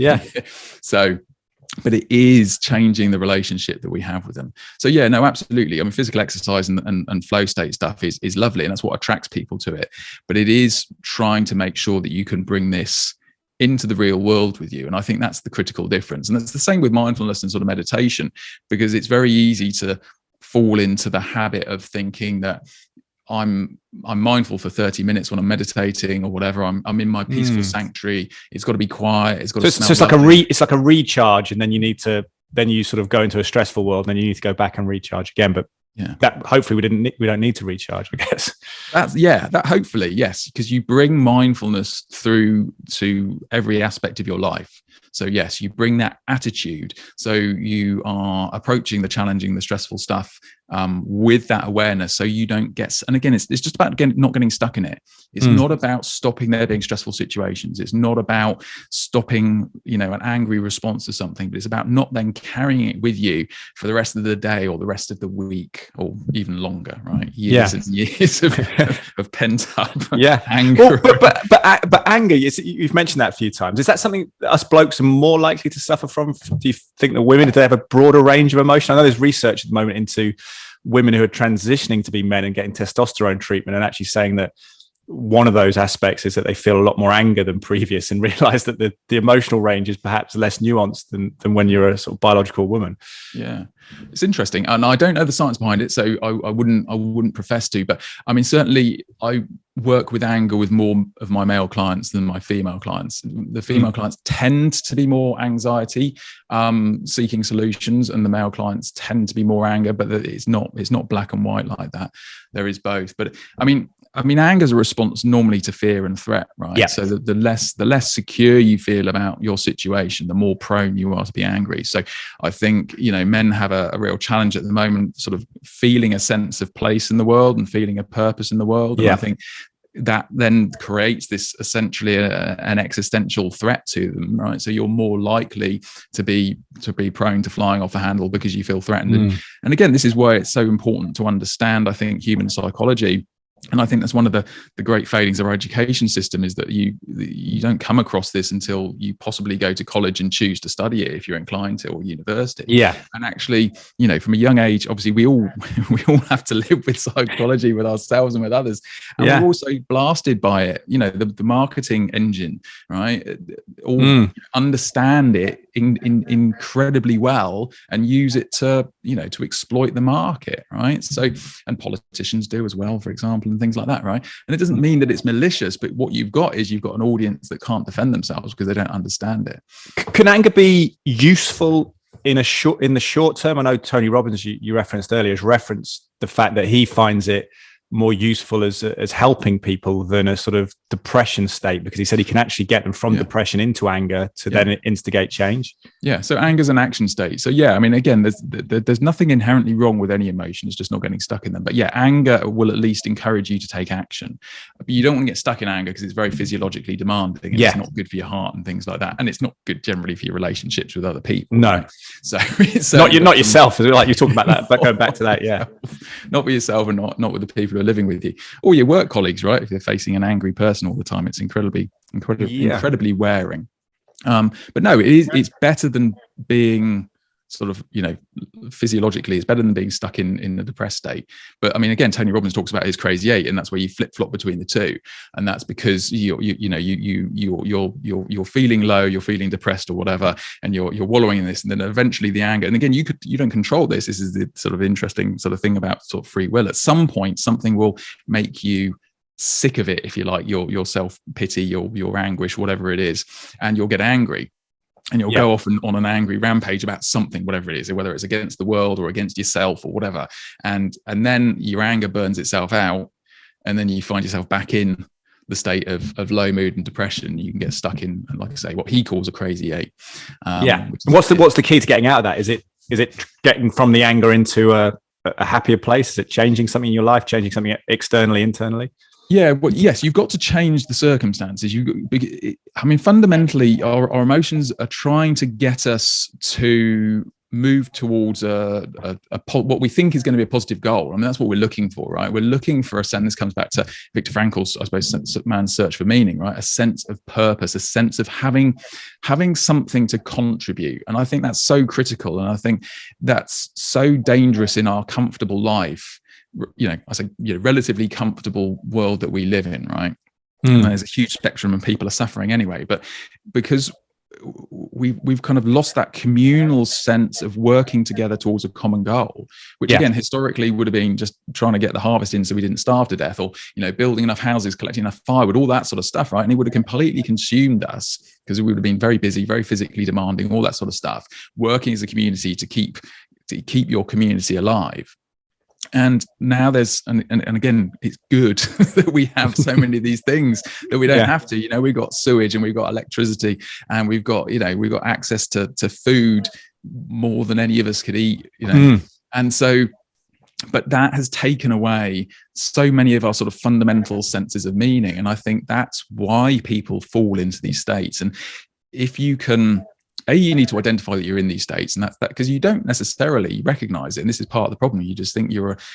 So but it is changing the relationship that we have with them. So yeah, no, absolutely. I mean, physical exercise and flow state stuff is lovely, and that's what attracts people to it. But it is trying to make sure that you can bring this into the real world with you. And I think that's the critical difference. And it's the same with mindfulness and sort of meditation, because it's very easy to fall into the habit of thinking that I'm mindful for 30 minutes when I'm meditating or whatever. I'm in my peaceful sanctuary. It's got to be quiet. It's got to smell. So it's like a recharge, and then you sort of go into a stressful world, and then you need to go back and recharge again. But that hopefully we don't need to recharge, I guess. That hopefully, yes, because you bring mindfulness through to every aspect of your life. So yes, you bring that attitude. So you are approaching the challenging, the stressful stuff with that awareness, so you don't get. And again, it's just about not getting stuck in it. It's not about stopping there being stressful situations. It's not about stopping, an angry response to something. But it's about not then carrying it with you for the rest of the day or the rest of the week or even longer. Right? Years and years of pent up anger. Well, but anger. You've mentioned that a few times. Is that something that us blokes are more likely to suffer from? Do you think that women, do they have a broader range of emotion? I know there's research at the moment into women who are transitioning to be men and getting testosterone treatment, and actually saying that one of those aspects is that they feel a lot more anger than previous, and realize that the emotional range is perhaps less nuanced than when you're a sort of biological woman. Yeah, it's interesting, and I don't know the science behind it, so I wouldn't profess to. But I mean, certainly I work with anger with more of my male clients than my female clients. The female clients tend to be more anxiety seeking solutions, and the male clients tend to be more anger. But it's not black and white like that. There is both. But I mean, anger is a response normally to fear and threat, right? Yeah. So the less secure you feel about your situation, the more prone you are to be angry. So I think, men have a real challenge at the moment, sort of feeling a sense of place in the world and feeling a purpose in the world. And I think that then creates this essentially an existential threat to them, right? So you're more likely to be prone to flying off the handle because you feel threatened. And again, this is why it's so important to understand, I think, human psychology. And I think that's one of the great failings of our education system, is that you don't come across this until you possibly go to college and choose to study it if you're inclined to, or university. Yeah. And actually, from a young age, obviously we all have to live with psychology, with ourselves and with others. And we're also blasted by it. The marketing engine, right? All understand it incredibly well and use it to exploit the market, right? So, and politicians do as well, for example, and things like that, right? And it doesn't mean that it's malicious, but what you've got an audience that can't defend themselves because they don't understand it. Can anger be useful in the short term? I know Tony Robbins, you referenced earlier, has referenced the fact that he finds it more useful as helping people than a sort of depression state, because he said he can actually get them from depression into anger to then instigate change. Yeah. So anger's an action state. So I mean, again, there's nothing inherently wrong with any emotion. It's just not getting stuck in them. But anger will at least encourage you to take action. But you don't want to get stuck in anger because it's very physiologically demanding. And it's not good for your heart and things like that. And it's not good generally for your relationships with other people. No. Right? So not yourself, like you're talking about that, but going back to that, not with yourself, and not with the people who are living with you, or your work colleagues, right? If you're facing an angry person all the time, it's incredibly wearing. But no, it's better than being sort of, physiologically, it's better than being stuck in a depressed state. But I mean, again, Tony Robbins talks about his crazy eight, and that's where you flip flop between the two, and that's because you're feeling low, you're feeling depressed or whatever, and you're wallowing in this, and then eventually the anger. And again, you don't control this. This is the sort of interesting sort of thing about sort of free will. At some point, something will make you sick of it, if you like, your self-pity, your anguish, whatever it is, and you'll get angry. And you'll go off on an angry rampage about something, whatever it is, whether it's against the world or against yourself or whatever. And then your anger burns itself out, and then you find yourself back in the state of low mood and depression. You can get stuck in, like I say, what he calls a crazy eight. What's the key to getting out of that? Is it getting from the anger into a happier place? Is it changing something in your life, changing something externally, internally? Yeah, well, yes, you've got to change the circumstances. Fundamentally, our emotions are trying to get us to move towards what we think is going to be a positive goal. I mean, that's what we're looking for, right? We're looking for a sense. This comes back to Viktor Frankl's, I suppose, man's search for meaning, right? A sense of purpose, a sense of having something to contribute. And I think that's so critical. And I think that's so dangerous in our comfortable life, I say, relatively comfortable world that we live in, right? And there's a huge spectrum and people are suffering anyway, but because we've kind of lost that communal sense of working together towards a common goal, which again historically would have been just trying to get the harvest in so we didn't starve to death, or building enough houses, collecting enough firewood, all that sort of stuff, right? And it would have completely consumed us because we would have been very busy, very physically demanding, all that sort of stuff, working as a community to keep your community alive. And now there's, and again, it's good that we have so many of these things that we don't have to. We've got sewage and we've got electricity and we've got access to food more than any of us could eat. And so, but that has taken away so many of our sort of fundamental senses of meaning. And I think that's why people fall into these states. And if you can, you need to identify that you're in these states, and that's that, because you don't necessarily recognize it. And this is part of the problem. You just think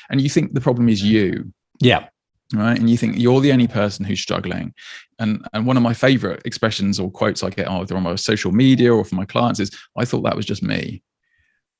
and you think the problem is you. Yeah. Right. And you think you're the only person who's struggling. And one of my favorite expressions or quotes I get either on my social media or from my clients is, I thought that was just me.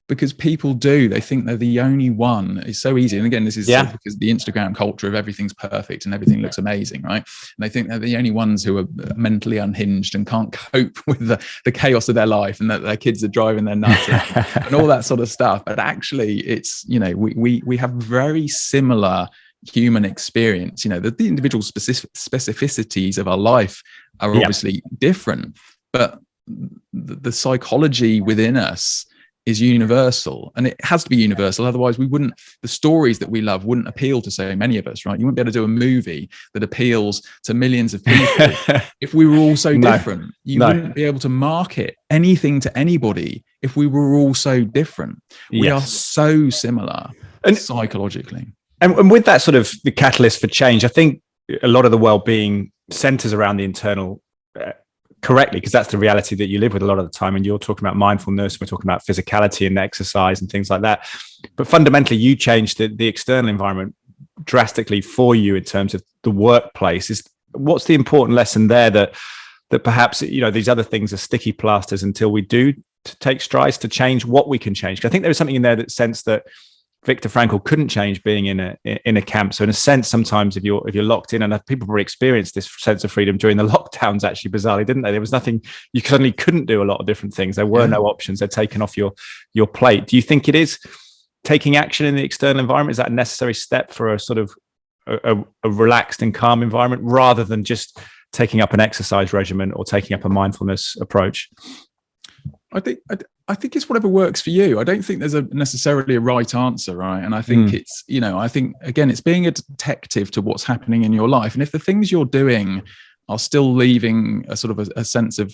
Because people do, they think they're the only one. It's so easy. And again, this is because the Instagram culture of everything's perfect and everything looks amazing, right? And they think they're the only ones who are mentally unhinged and can't cope with the chaos of their life, and that their kids are driving their nuts and all that sort of stuff. But actually, it's, we have very similar human experience. The individual specificities of our life are obviously different, but the psychology within us is universal, and it has to be universal. Otherwise the stories that we love wouldn't appeal to so many of us, right? You wouldn't be able to do a movie that appeals to millions of people if we were all so different. You wouldn't be able to market anything to anybody if we were all so different. We are so similar psychologically. And with that sort of the catalyst for change, I think a lot of the well-being centers around the internal correctly, because that's the reality that you live with a lot of the time. And you're talking about mindfulness, we're talking about physicality and exercise and things like that. But fundamentally, you changed the external environment drastically for you in terms of the workplace. What's the important lesson there that perhaps, these other things are sticky plasters until we do to take strides to change what we can change? 'Cause I think there was something in there that sense that Viktor Frankl couldn't change being in a camp. So in a sense, sometimes if you're locked in, and people probably experienced this sense of freedom during the lockdowns, actually, bizarrely, didn't they? There was nothing, you suddenly couldn't do a lot of different things. There were no options. They're taken off your plate. Do you think it is taking action in the external environment? Is that a necessary step for a sort of a relaxed and calm environment, rather than just taking up an exercise regimen or taking up a mindfulness approach? I think it's whatever works for you. I don't think there's necessarily a right answer, right? And I think it's, I think, again, it's being a detective to what's happening in your life. And if the things you're doing are still leaving a sort of a sense of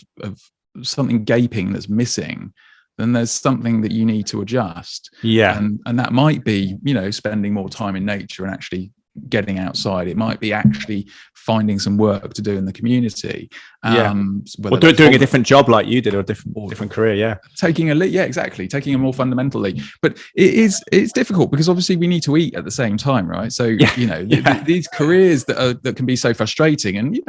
something gaping that's missing, then there's something that you need to adjust. Yeah. And that might be, spending more time in nature and actually getting outside. It might be actually finding some work to do in the community, or doing a different job like you did, or a different career. Taking a more fundamental leap. But it's difficult because obviously we need to eat at the same time, right? So these careers that can be so frustrating, and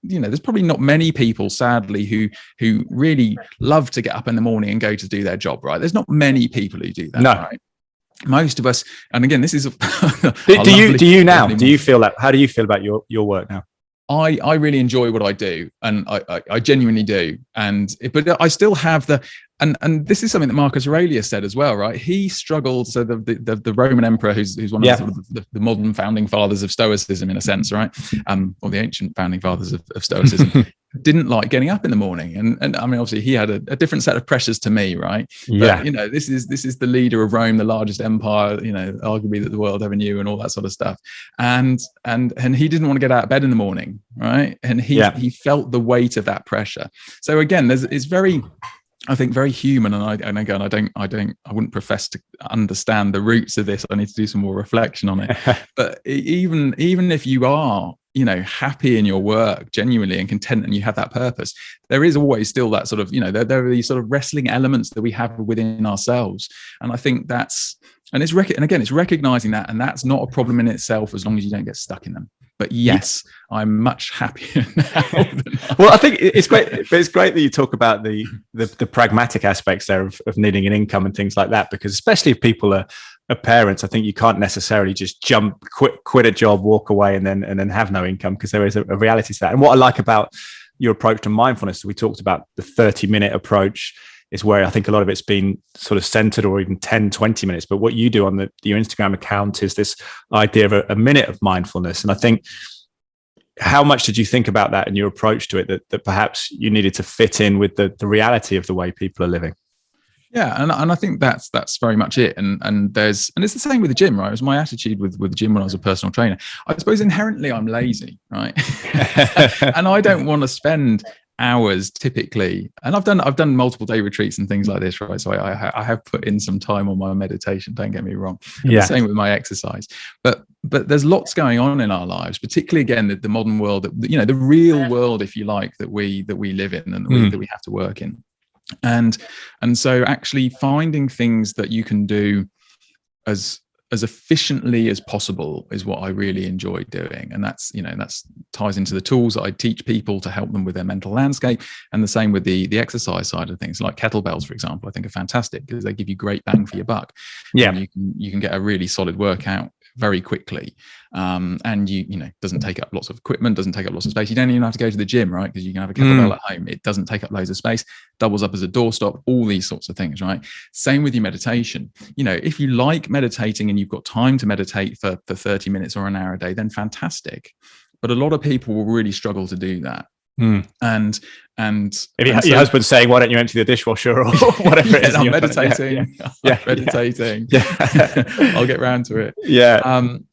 there's probably not many people, sadly, who really love to get up in the morning and go to do their job, right? There's not many people who do that, right? Most of us, and again, this is do you now? Do you feel that? How do you feel about your work now? I really enjoy what I do, and I genuinely do. But I still have and this is something that Marcus Aurelius said as well, right? He struggled. So the Roman emperor, who's one of the modern founding fathers of Stoicism, in a sense, right? Or the ancient founding fathers of Stoicism. Didn't like getting up in the morning, and I mean, obviously he had a different set of pressures to me, right? But, this is the leader of Rome, the largest empire, arguably that the world ever knew, and all that sort of stuff. And he didn't want to get out of bed in the morning, right? And he felt the weight of that pressure. So again, it's very, I think, very human. And again, I wouldn't profess to understand the roots of this. I need to do some more reflection on it. But even if you are happy in your work genuinely and content, and you have that purpose, there is always still that sort of, there are these sort of wrestling elements that we have within ourselves. And I think it's recognizing that, and that's not a problem in itself as long as you don't get stuck in them. But yes, I'm much happier now. Well, I think it's great, but it's great that you talk about the pragmatic aspects there of needing an income and things like that, because especially if people are parents, I think you can't necessarily just quit a job, walk away, and then have no income, because there is a reality to that. And what I like about your approach to mindfulness, we talked about the 30-minute approach, is where I think a lot of it's been sort of centered, or even 10, 20 minutes. But what you do on your Instagram account is this idea of a minute of mindfulness. And I think, how much did you think about that in your approach to it, that perhaps you needed to fit in with the reality of the way people are living? Yeah, and I think that's very much it. And it's the same with the gym, right? It was my attitude with the gym when I was a personal trainer. I suppose inherently I'm lazy, right? And I don't want to spend hours typically, and I've done multiple day retreats and things like this, right? So I have put in some time on my meditation, don't get me wrong. The same with my exercise, but there's lots going on in our lives, particularly again the modern world, the real world, if you like, that we live in, and that we have to work in. And so actually finding things that you can do as efficiently as possible is what I really enjoy doing. And that's ties into the tools that I teach people to help them with their mental landscape. And the same with the exercise side of things, like kettlebells, for example, I think are fantastic because they give you great bang for your buck. Yeah. And you can get a really solid workout very quickly. And doesn't take up lots of equipment, doesn't take up lots of space. You don't even have to go to the gym, right? Because you can have a kettlebell at home. It doesn't take up loads of space, doubles up as a doorstop, all these sorts of things, right? Same with your meditation. If you like meditating and you've got time to meditate for 30 minutes or an hour a day, then fantastic. But a lot of people will really struggle to do that. And if your husband's saying, why don't you empty the dishwasher or whatever it is, I'm meditating. Meditating. I'll get round to it.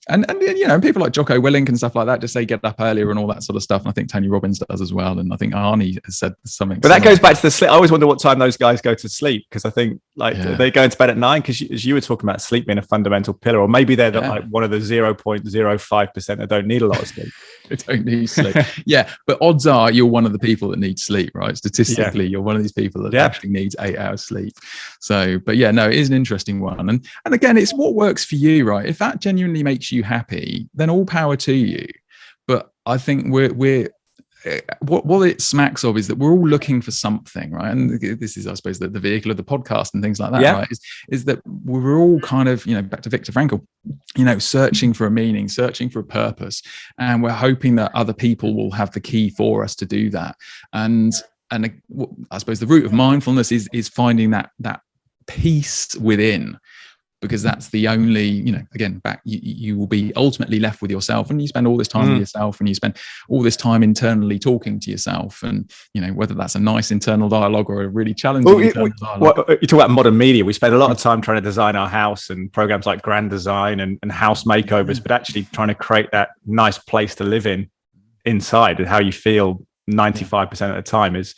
And people like Jocko Willink and stuff like that just say get up earlier and all that sort of stuff. And I think Tony Robbins does as well. And I think Arnie has said something. But that goes back to the sleep. I always wonder what time those guys go to sleep, because I think they go into bed at 9, because as you were talking about sleep being a fundamental pillar, or maybe they're like one of the 0.05% that don't need a lot of sleep. They don't need sleep. But odds are you're one of the people that need sleep, right? Statistically, you're one of these people that actually needs 8 hours sleep. So, but it is an interesting one. And again, it's what works for you, right? If that genuinely makes you happy, then all power to you. But I think we're what it smacks of is that we're all looking for something, right? And this is, I suppose, the vehicle of the podcast and things like that, right? Is that we're all kind of, back to Viktor Frankl, searching for a meaning, searching for a purpose, and we're hoping that other people will have the key for us to do that. And I suppose the root of mindfulness is finding that peace within, because that's the only, again, you will be ultimately left with yourself, and you spend all this time with yourself, and you spend all this time internally talking to yourself, and whether that's a nice internal dialogue or a really challenging internal dialogue. You talk about modern media. We spend a lot of time trying to design our house, and programs like Grand Design and house makeovers, but actually trying to create that nice place to live inside, and how you feel 95% of the time is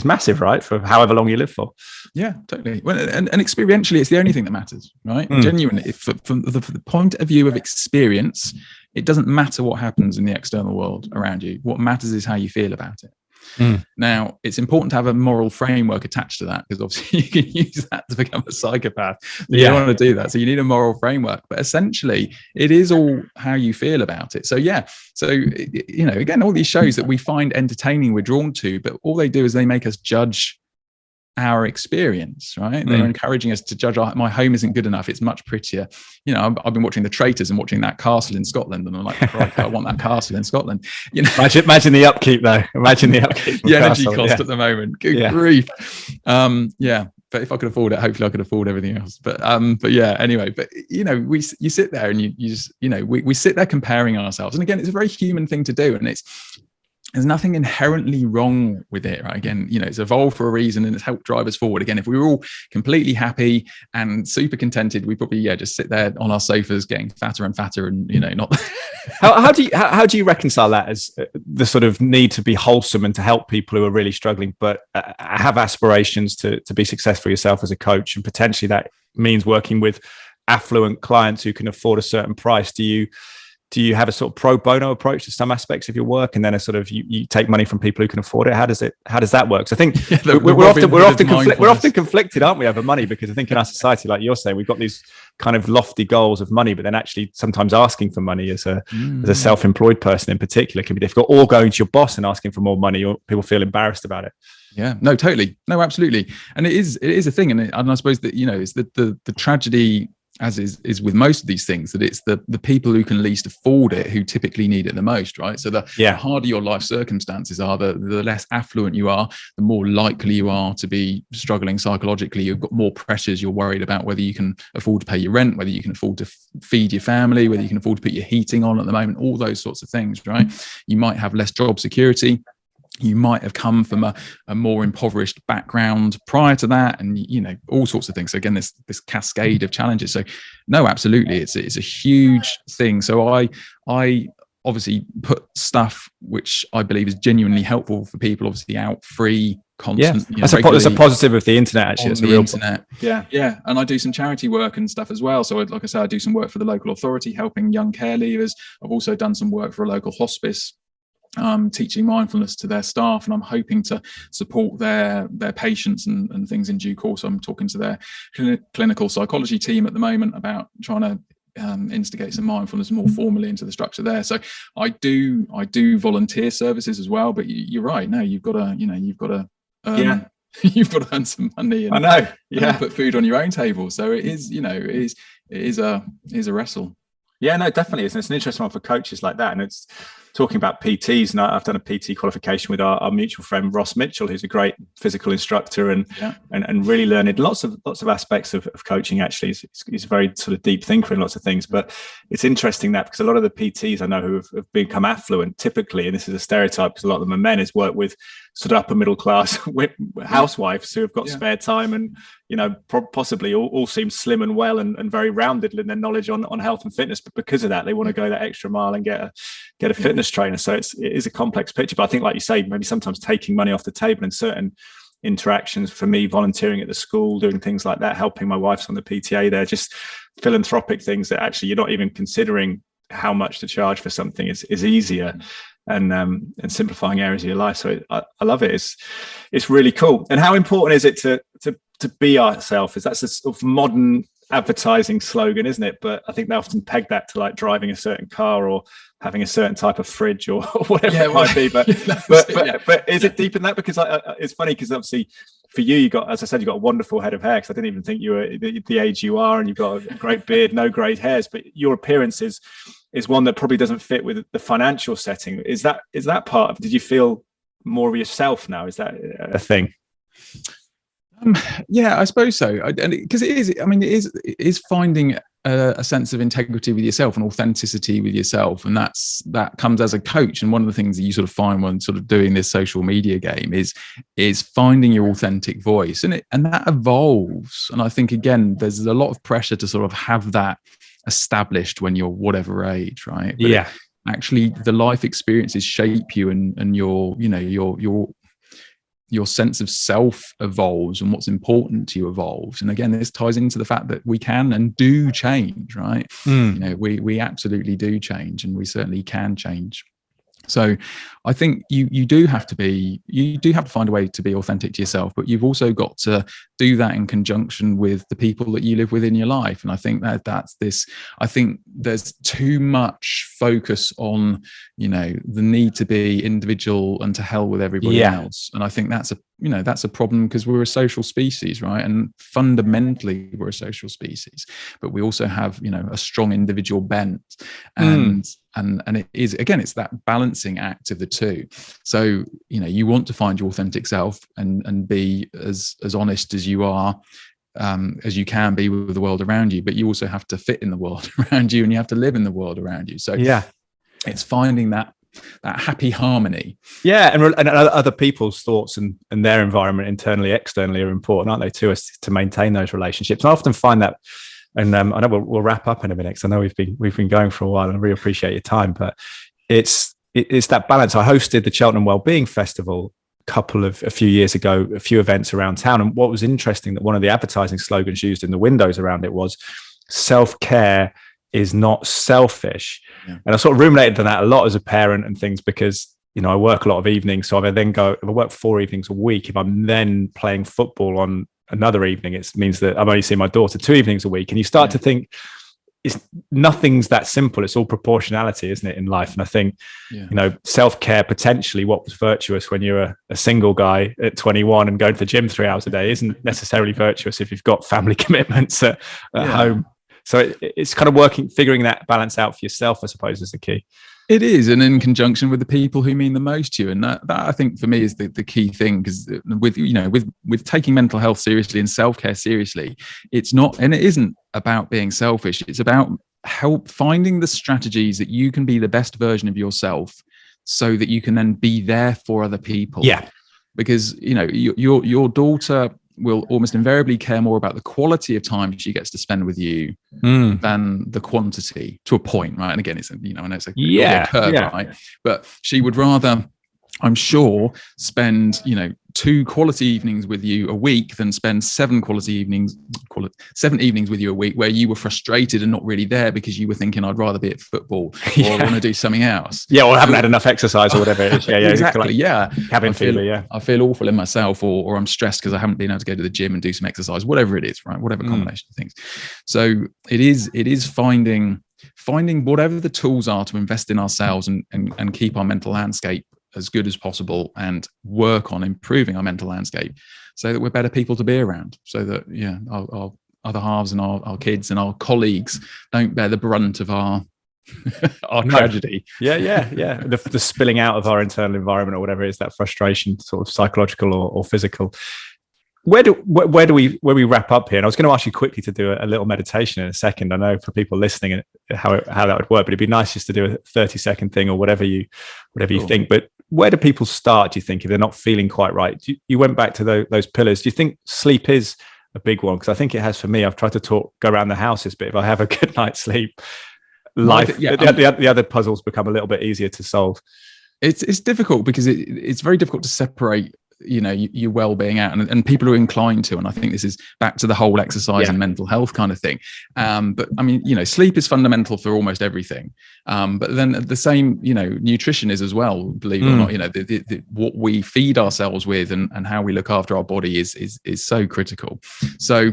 massive, right? For however long you live for. Yeah, totally. Well, and experientially, it's the only thing that matters, right? Genuinely, from the point of view of experience, it doesn't matter what happens in the external world around you. What matters is how you feel about it. Now, it's important to have a moral framework attached to that, because obviously you can use that to become a psychopath. You don't want to do that. So you need a moral framework. But essentially, it is all how you feel about it. So again, all these shows that we find entertaining, we're drawn to, but all they do is they make us judge our experience, right? They're encouraging us to judge my home isn't good enough, it's much prettier. I've been watching The Traitors and watching that castle in Scotland, and I'm like, right, I want that castle in Scotland. Imagine the upkeep though. Imagine the upkeep. The energy cost at the moment. Good grief. But if I could afford it, hopefully I could afford everything else. But anyway, but you sit there and you just, we sit there comparing ourselves. And again, it's a very human thing to do. And there's nothing inherently wrong with it, right? Again, it's evolved for a reason, and it's helped drive us forward. Again, if we were all completely happy and super contented, we'd probably just sit there on our sofas getting fatter and fatter, and not. How do you reconcile that as the sort of need to be wholesome and to help people who are really struggling, but have aspirations to be successful yourself as a coach, and potentially that means working with affluent clients who can afford a certain price? Do do you have a sort of pro bono approach to some aspects of your work, and then a sort of you take money from people who can afford it? How does that work? So I think we're often conflicted, aren't we, over money? Because I think in our society, like you're saying, we've got these kind of lofty goals of money, but then actually sometimes asking for money as a self-employed person in particular can be difficult, or going to your boss and asking for more money, or people feel embarrassed about it. Yeah, no, totally. No, absolutely. And it is a thing. And I suppose that, it's the tragedy, as is with most of these things, that it's the people who can least afford it who typically need it the most, right? So the harder your life circumstances are, the less affluent you are, the more likely you are to be struggling psychologically. You've got more pressures. You're worried about whether you can afford to pay your rent, whether you can afford to feed your family, whether you can afford to put your heating on at the moment, all those sorts of things, right? You might have less job security. You might have come from a more impoverished background prior to that, and all sorts of things. So again, this cascade of challenges. So no, absolutely, it's a huge thing. So I obviously put stuff which I believe is genuinely helpful for people, obviously out that's a positive of the internet. Actually, it's a real internet. Yeah, and I do some charity work and stuff as well. So like I say, I do some work for the local authority, helping young care leavers. I've also done some work for a local hospice, teaching mindfulness to their staff, and I'm hoping to support their patients and things in due course. I'm talking to their clinical psychology team at the moment about trying to instigate some mindfulness more formally into the structure there. So I do volunteer services as well. But you're right. No, you've got to you've got to earn some money. And, I know. And put food on your own table. So it is a wrestle. Yeah, no, definitely. It's an interesting one for coaches like that. And it's talking about PTs. And I've done a PT qualification with our mutual friend, Ross Mitchell, who's a great physical instructor and really learned lots of aspects of coaching. Actually, he's a very sort of deep thinker in lots of things. But it's interesting that because a lot of the PTs I know who have become affluent typically, and this is a stereotype because a lot of them are men, is work with sort of upper middle class housewives who have got spare time and possibly all seem slim and well and very rounded in their knowledge on health and fitness, but because of that they want to go that extra mile and get a fitness trainer. So it is a complex picture, but I think, like you say, maybe sometimes taking money off the table in certain interactions, for me, volunteering at the school, doing things like that, helping my wife's on the PTA there, just philanthropic things that actually you're not even considering how much to charge for something is easier. And simplifying areas of your life. So I love it. It's really cool. And how important is it to be ourselves? That's a sort of modern advertising slogan, isn't it? But I think they often peg that to like driving a certain car or having a certain type of fridge or whatever it might be. But is it deeper than that? Because it's funny because obviously for you got, as I said, you got a wonderful head of hair, because I didn't even think you were the age you are, and you've got a great beard, no grey hairs, but your appearance is one that probably doesn't fit with the financial setting. Is that part of it? Did you feel more of yourself now? Is that a thing? Yeah, I suppose so. Because it is finding a sense of integrity with yourself and authenticity with yourself, and that comes as a coach. And one of the things that you sort of find when sort of doing this social media game is finding your authentic voice, and that evolves. And I think again, there's a lot of pressure to sort of have that established when you're whatever age, right? But actually, the life experiences shape you, and your sense of self evolves, and what's important to you evolves. And again, this ties into the fact that we can and do change, right? We absolutely do change, and we certainly can change. So I think you do have to find a way to be authentic to yourself, but you've also got to do that in conjunction with the people that you live with in your life. And I think I think there's too much focus on, the need to be individual and to hell with everybody else. And I think that's a problem, because we're a social species, right? And fundamentally we're a social species, but we also have, a strong individual bent. And it is, again, it's that balancing act of the two. So, you want to find your authentic self and be as honest as you are, as you can be with the world around you, but you also have to fit in the world around you, and you have to live in the world around you. So it's finding that happy harmony. Yeah. And other people's thoughts and their environment, internally, externally, are important, aren't they, to us, to maintain those relationships. And I often find that, and I know we'll wrap up in a minute, because I know we've been going for a while, and I really appreciate your time, but it's that balance. I hosted the Cheltenham Wellbeing Festival a few years ago, a few events around town. And what was interesting, that one of the advertising slogans used in the windows around it was self-care is not selfish. Yeah. And I sort of ruminated on that a lot as a parent and things, because, you know, I work a lot of evenings. So if I work 4 evenings a week, if I'm then playing football on another evening, it means that I'm only seeing my daughter 2 evenings a week. And you start to think, nothing's that simple. It's all proportionality, isn't it, in life? And I think, you know, self-care, potentially what was virtuous when you're a single guy at 21 and going to the gym 3 hours a day isn't necessarily virtuous if you've got family commitments at home. So it's kind of figuring that balance out for yourself, I suppose, is the key. It is, and in conjunction with the people who mean the most to you, and that I think for me is the key thing, because with taking mental health seriously and self-care seriously, it's not, and it isn't about being selfish. It's about finding the strategies that you can be the best version of yourself, so that you can then be there for other people. Yeah, because you know your daughter will almost invariably care more about the quality of time she gets to spend with you than the quantity, to a point, right? And again, it's, you know, I know it's a curve, right? But she would rather, I'm sure, spend, you know, 2 quality evenings with you a week than spend 7 evenings with you a week where you were frustrated and not really there because you were thinking, I'd rather be at football, or I want to do something else. Yeah, or I haven't had enough exercise or whatever it is. Yeah, exactly. Cabin fever, I feel awful in myself, or I'm stressed because I haven't been able to go to the gym and do some exercise, whatever it is, right? Whatever combination of things. So it is finding whatever the tools are to invest in ourselves and keep our mental landscape as good as possible, and work on improving our mental landscape so that we're better people to be around, so that our other halves and our kids and our colleagues don't bear the brunt of our tragedy. The spilling out of our internal environment, or whatever it is, that frustration, sort of psychological or physical. Where we wrap up here? And I was going to ask you quickly to do a little meditation in a second. I know for people listening how that would work, but it'd be nice just to do a 30-second thing, or whatever you think. But where do people start, do you think, if they're not feeling quite right? You went back to those pillars. Do you think sleep is a big one? Because I think it has for me. I've tried to go around the house this bit. If I have a good night's sleep, the other puzzles become a little bit easier to solve. It's difficult because it's very difficult to separate, you know, your well-being out, and people are inclined to, and I think this is back to the whole exercise and mental health kind of thing. But I mean, you know, sleep is fundamental for almost everything. But then the same, you know, nutrition is as well, believe it or not. You know, what we feed ourselves with and how we look after our body is so critical. So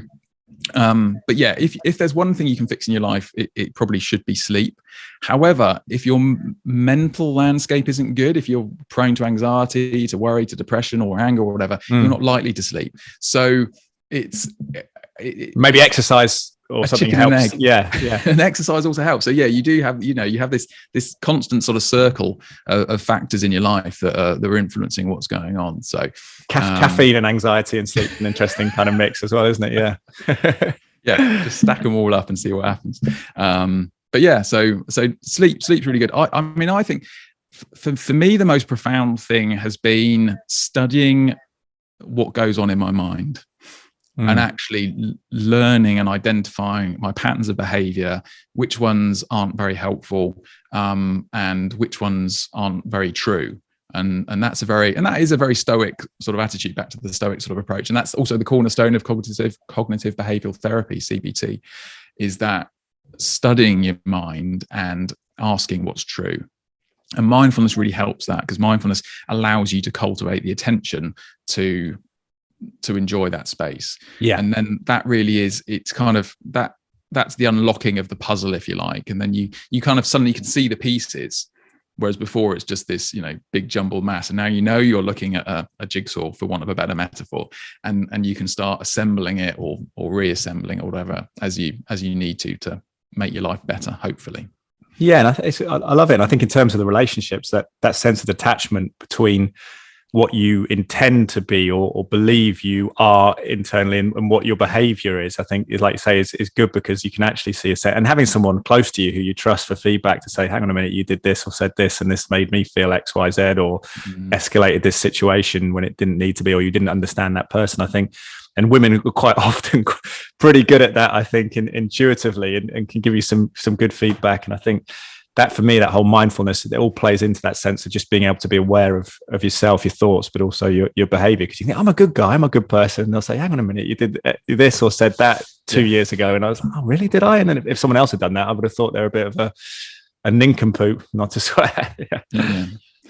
but yeah, if there's one thing you can fix in your life, it probably should be sleep. However, if your mental landscape isn't good, if you're prone to anxiety, to worry, to depression or anger or whatever, you're not likely to sleep. So maybe exercise or something helps. Yeah. And exercise also helps. So yeah, you have this constant sort of circle of factors in your life that are influencing what's going on. So caffeine and anxiety and sleep, an interesting kind of mix as well, isn't it? Yeah. Yeah, just stack them all up and see what happens. But yeah, so sleep's really good. I mean, I think for me, the most profound thing has been studying what goes on in my mind. And actually learning and identifying my patterns of behavior, which ones aren't very helpful, and which ones aren't very true. And that is a very stoic sort of attitude, back to the stoic sort of approach. And that's also the cornerstone of cognitive behavioral therapy, CBT, is that studying your mind and asking what's true. And mindfulness really helps that, because mindfulness allows you to cultivate the attention to enjoy that space. And then that really is, it's kind of that's the unlocking of the puzzle, if you like. And then you kind of suddenly can see the pieces, whereas before it's just this, you know, big jumbled mass. And now you're looking at a jigsaw, for want of a better metaphor, and you can start assembling it or reassembling or whatever as you need to make your life better, hopefully. Yeah, and I love it. And I think in terms of the relationships, that sense of detachment between what you intend to be or believe you are internally and what your behavior is, I think, is, like you say, is good, because you can actually see a set, and having someone close to you who you trust for feedback to say, hang on a minute, you did this or said this and this made me feel X, Y, Z, or escalated this situation when it didn't need to be, or you didn't understand that person, I think. And women are quite often pretty good at that, I think, intuitively, and can give you some good feedback. And I think that for me, that whole mindfulness, it all plays into that sense of just being able to be aware of yourself, your thoughts, but also your behavior. Because you think, I'm a good guy, I'm a good person. And they'll say, hang on a minute, you did this or said that 2 years ago. And I was like, oh, really? Did I? And then if someone else had done that, I would have thought they're a bit of a nincompoop, not to swear.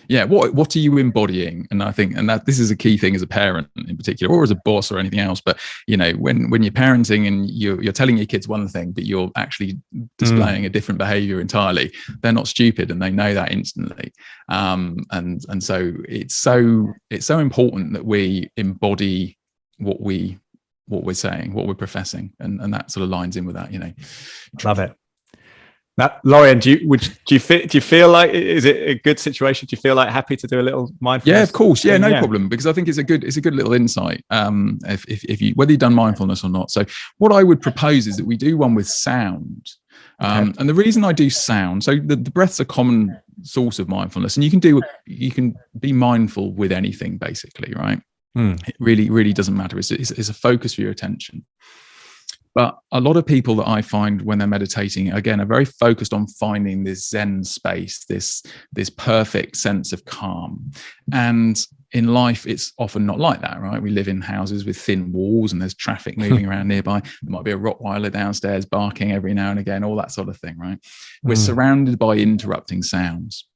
Yeah. What are you embodying? And I think, and that this is a key thing as a parent in particular, or as a boss or anything else. But when you're parenting and you're telling your kids one thing, but you're actually displaying a different behavior entirely, they're not stupid and they know that instantly. And so it's so important that we embody what we're saying, what we're professing, and that sort of lines in with that. Love it. Now, Lorien, do you feel like, is it a good situation? Do you feel like happy to do a little mindfulness? Yeah, of course. Yeah, no problem. Because I think it's a good little insight. If you, whether you've done mindfulness or not. So what I would propose is that we do one with sound. And the reason I do sound, so the breath's a common source of mindfulness, and you can be mindful with anything basically, right? It really doesn't matter. It's a focus for your attention. But a lot of people that I find when they're meditating, again, are very focused on finding this Zen space, this perfect sense of calm. And in life, it's often not like that, right? We live in houses with thin walls and there's traffic moving around nearby. There might be a Rottweiler downstairs barking every now and again, all that sort of thing, right? We're surrounded by interrupting sounds.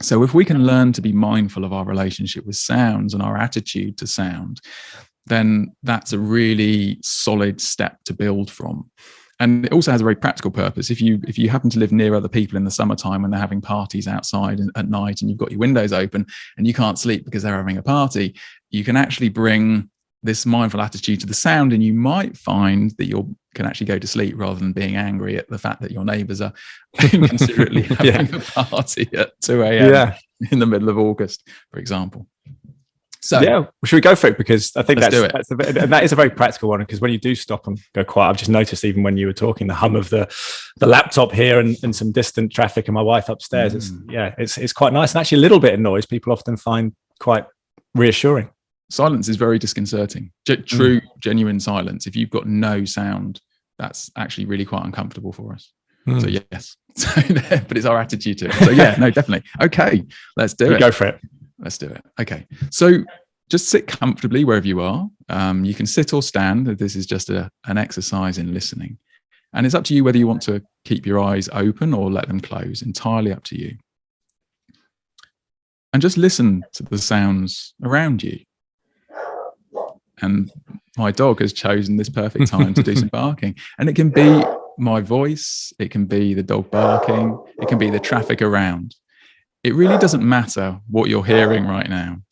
So if we can learn to be mindful of our relationship with sounds and our attitude to sound, then that's a really solid step to build from. And it also has a very practical purpose. If you happen to live near other people in the summertime when they're having parties outside at night and you've got your windows open and you can't sleep because they're having a party, you can actually bring this mindful attitude to the sound, and you might find that you can actually go to sleep rather than being angry at the fact that your neighbours are inconsiderately having a party at 2 a.m. in the middle of August, for example. So should we go for it? Because I think that is a very practical one. Because when you do stop and go quiet, I've just noticed even when you were talking, the hum of the laptop here and some distant traffic and my wife upstairs. It's quite nice, and actually a little bit of noise people often find quite reassuring. Silence is very disconcerting. True, genuine silence. If you've got no sound, that's actually really quite uncomfortable for us. So yes, but it's our attitude to it. So no, definitely. Okay, let's do it. Go for it. Let's do it. Okay. So just sit comfortably wherever you are. You can sit or stand. This is just an exercise in listening. And it's up to you whether you want to keep your eyes open or let them close. Entirely up to you. And just listen to the sounds around you. And my dog has chosen this perfect time to do some barking. And it can be my voice. It can be the dog barking. It can be the traffic around. It really doesn't matter what you're hearing right now.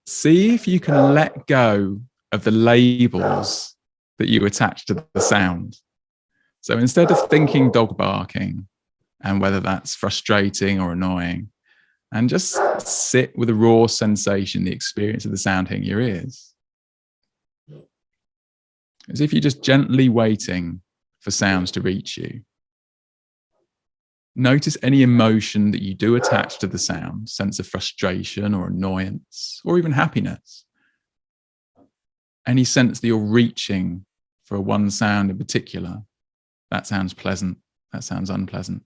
See if you can let go of the labels that you attach to the sound. So instead of thinking dog barking and whether that's frustrating or annoying, and just sit with the raw sensation, the experience of the sound hitting your ears. As if you're just gently waiting for sounds to reach you. Notice any emotion that you do attach to the sound, sense of frustration or annoyance, or even happiness. Any sense that you're reaching for one sound in particular. That sounds pleasant, that sounds unpleasant.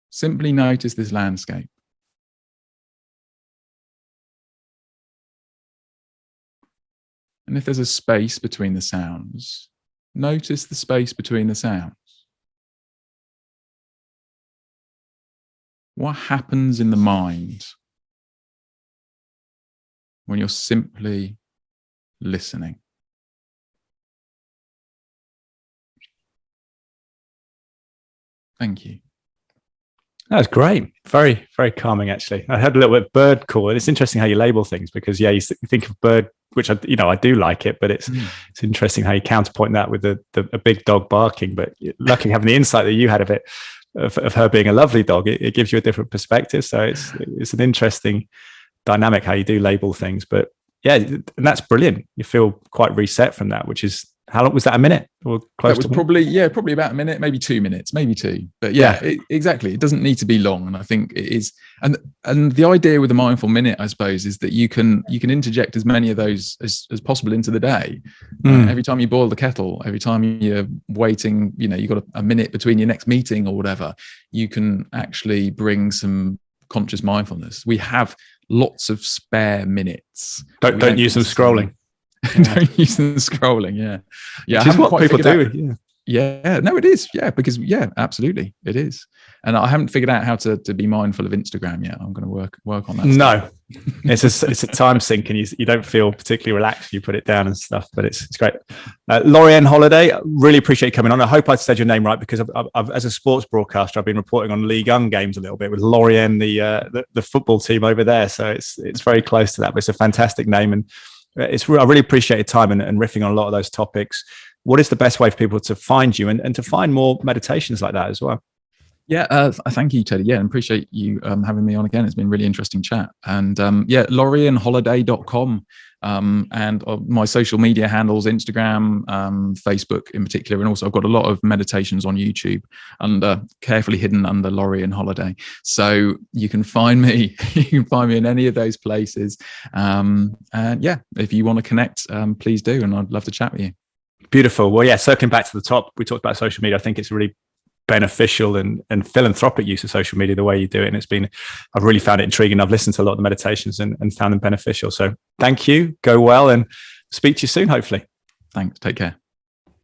Simply notice this landscape. And if there's a space between the sounds, notice the space between the sounds. What happens in the mind when you're simply listening? Thank you. That was great. Very, very calming, actually. I heard a little bit of bird call. And it's interesting how you label things because, you think of bird, which, I do like it, but it's interesting how you counterpoint that with a big dog barking. But luckily having the insight that you had of it, of her being a lovely dog, it gives you a different perspective. So it's an interesting dynamic how you do label things. But yeah, and that's brilliant. You feel quite reset from that, which is how long was that? A minute or close? That was probably about a minute, maybe 2 minutes, maybe two. But yeah. Exactly. It doesn't need to be long, and I think it is. And the idea with the mindful minute, I suppose, is that you can interject as many of those as possible into the day. Every time you boil the kettle, every time you're waiting, you've got a minute between your next meeting or whatever, you can actually bring some conscious mindfulness. We have lots of spare minutes. Don't use them scrolling. Don't use them scrolling. Yeah. Which is what people do. Yeah, no, it is. Yeah, because absolutely, it is. And I haven't figured out how to be mindful of Instagram yet. I'm going to work on that. No, it's a time sink, and you don't feel particularly relaxed. You put it down and stuff, but it's great. Lorien Holiday, really appreciate you coming on. I hope I said your name right, because I've as a sports broadcaster, I've been reporting on League One games a little bit with Lorien, the football team over there. So it's very close to that. But it's a fantastic name, and I really appreciate your time and riffing on a lot of those topics. What is the best way for people to find you and to find more meditations like that as well? Yeah, thank you, Teddy. Yeah, and appreciate you having me on again. It's been a really interesting chat. And lorienholiday.com. And my social media handles, Instagram, Facebook in particular. And also I've got a lot of meditations on YouTube carefully hidden under Lorien Holiday. So you can find me, in any of those places. And yeah, if you want to connect, please do. And I'd love to chat with you. Beautiful. Well, yeah, circling back to the top, we talked about social media. I think it's really beneficial and philanthropic use of social media, the way you do it. And I've really found it intriguing. I've listened to a lot of the meditations and found them beneficial. So thank you. Go well, and speak to you soon, hopefully. Thanks. Take care.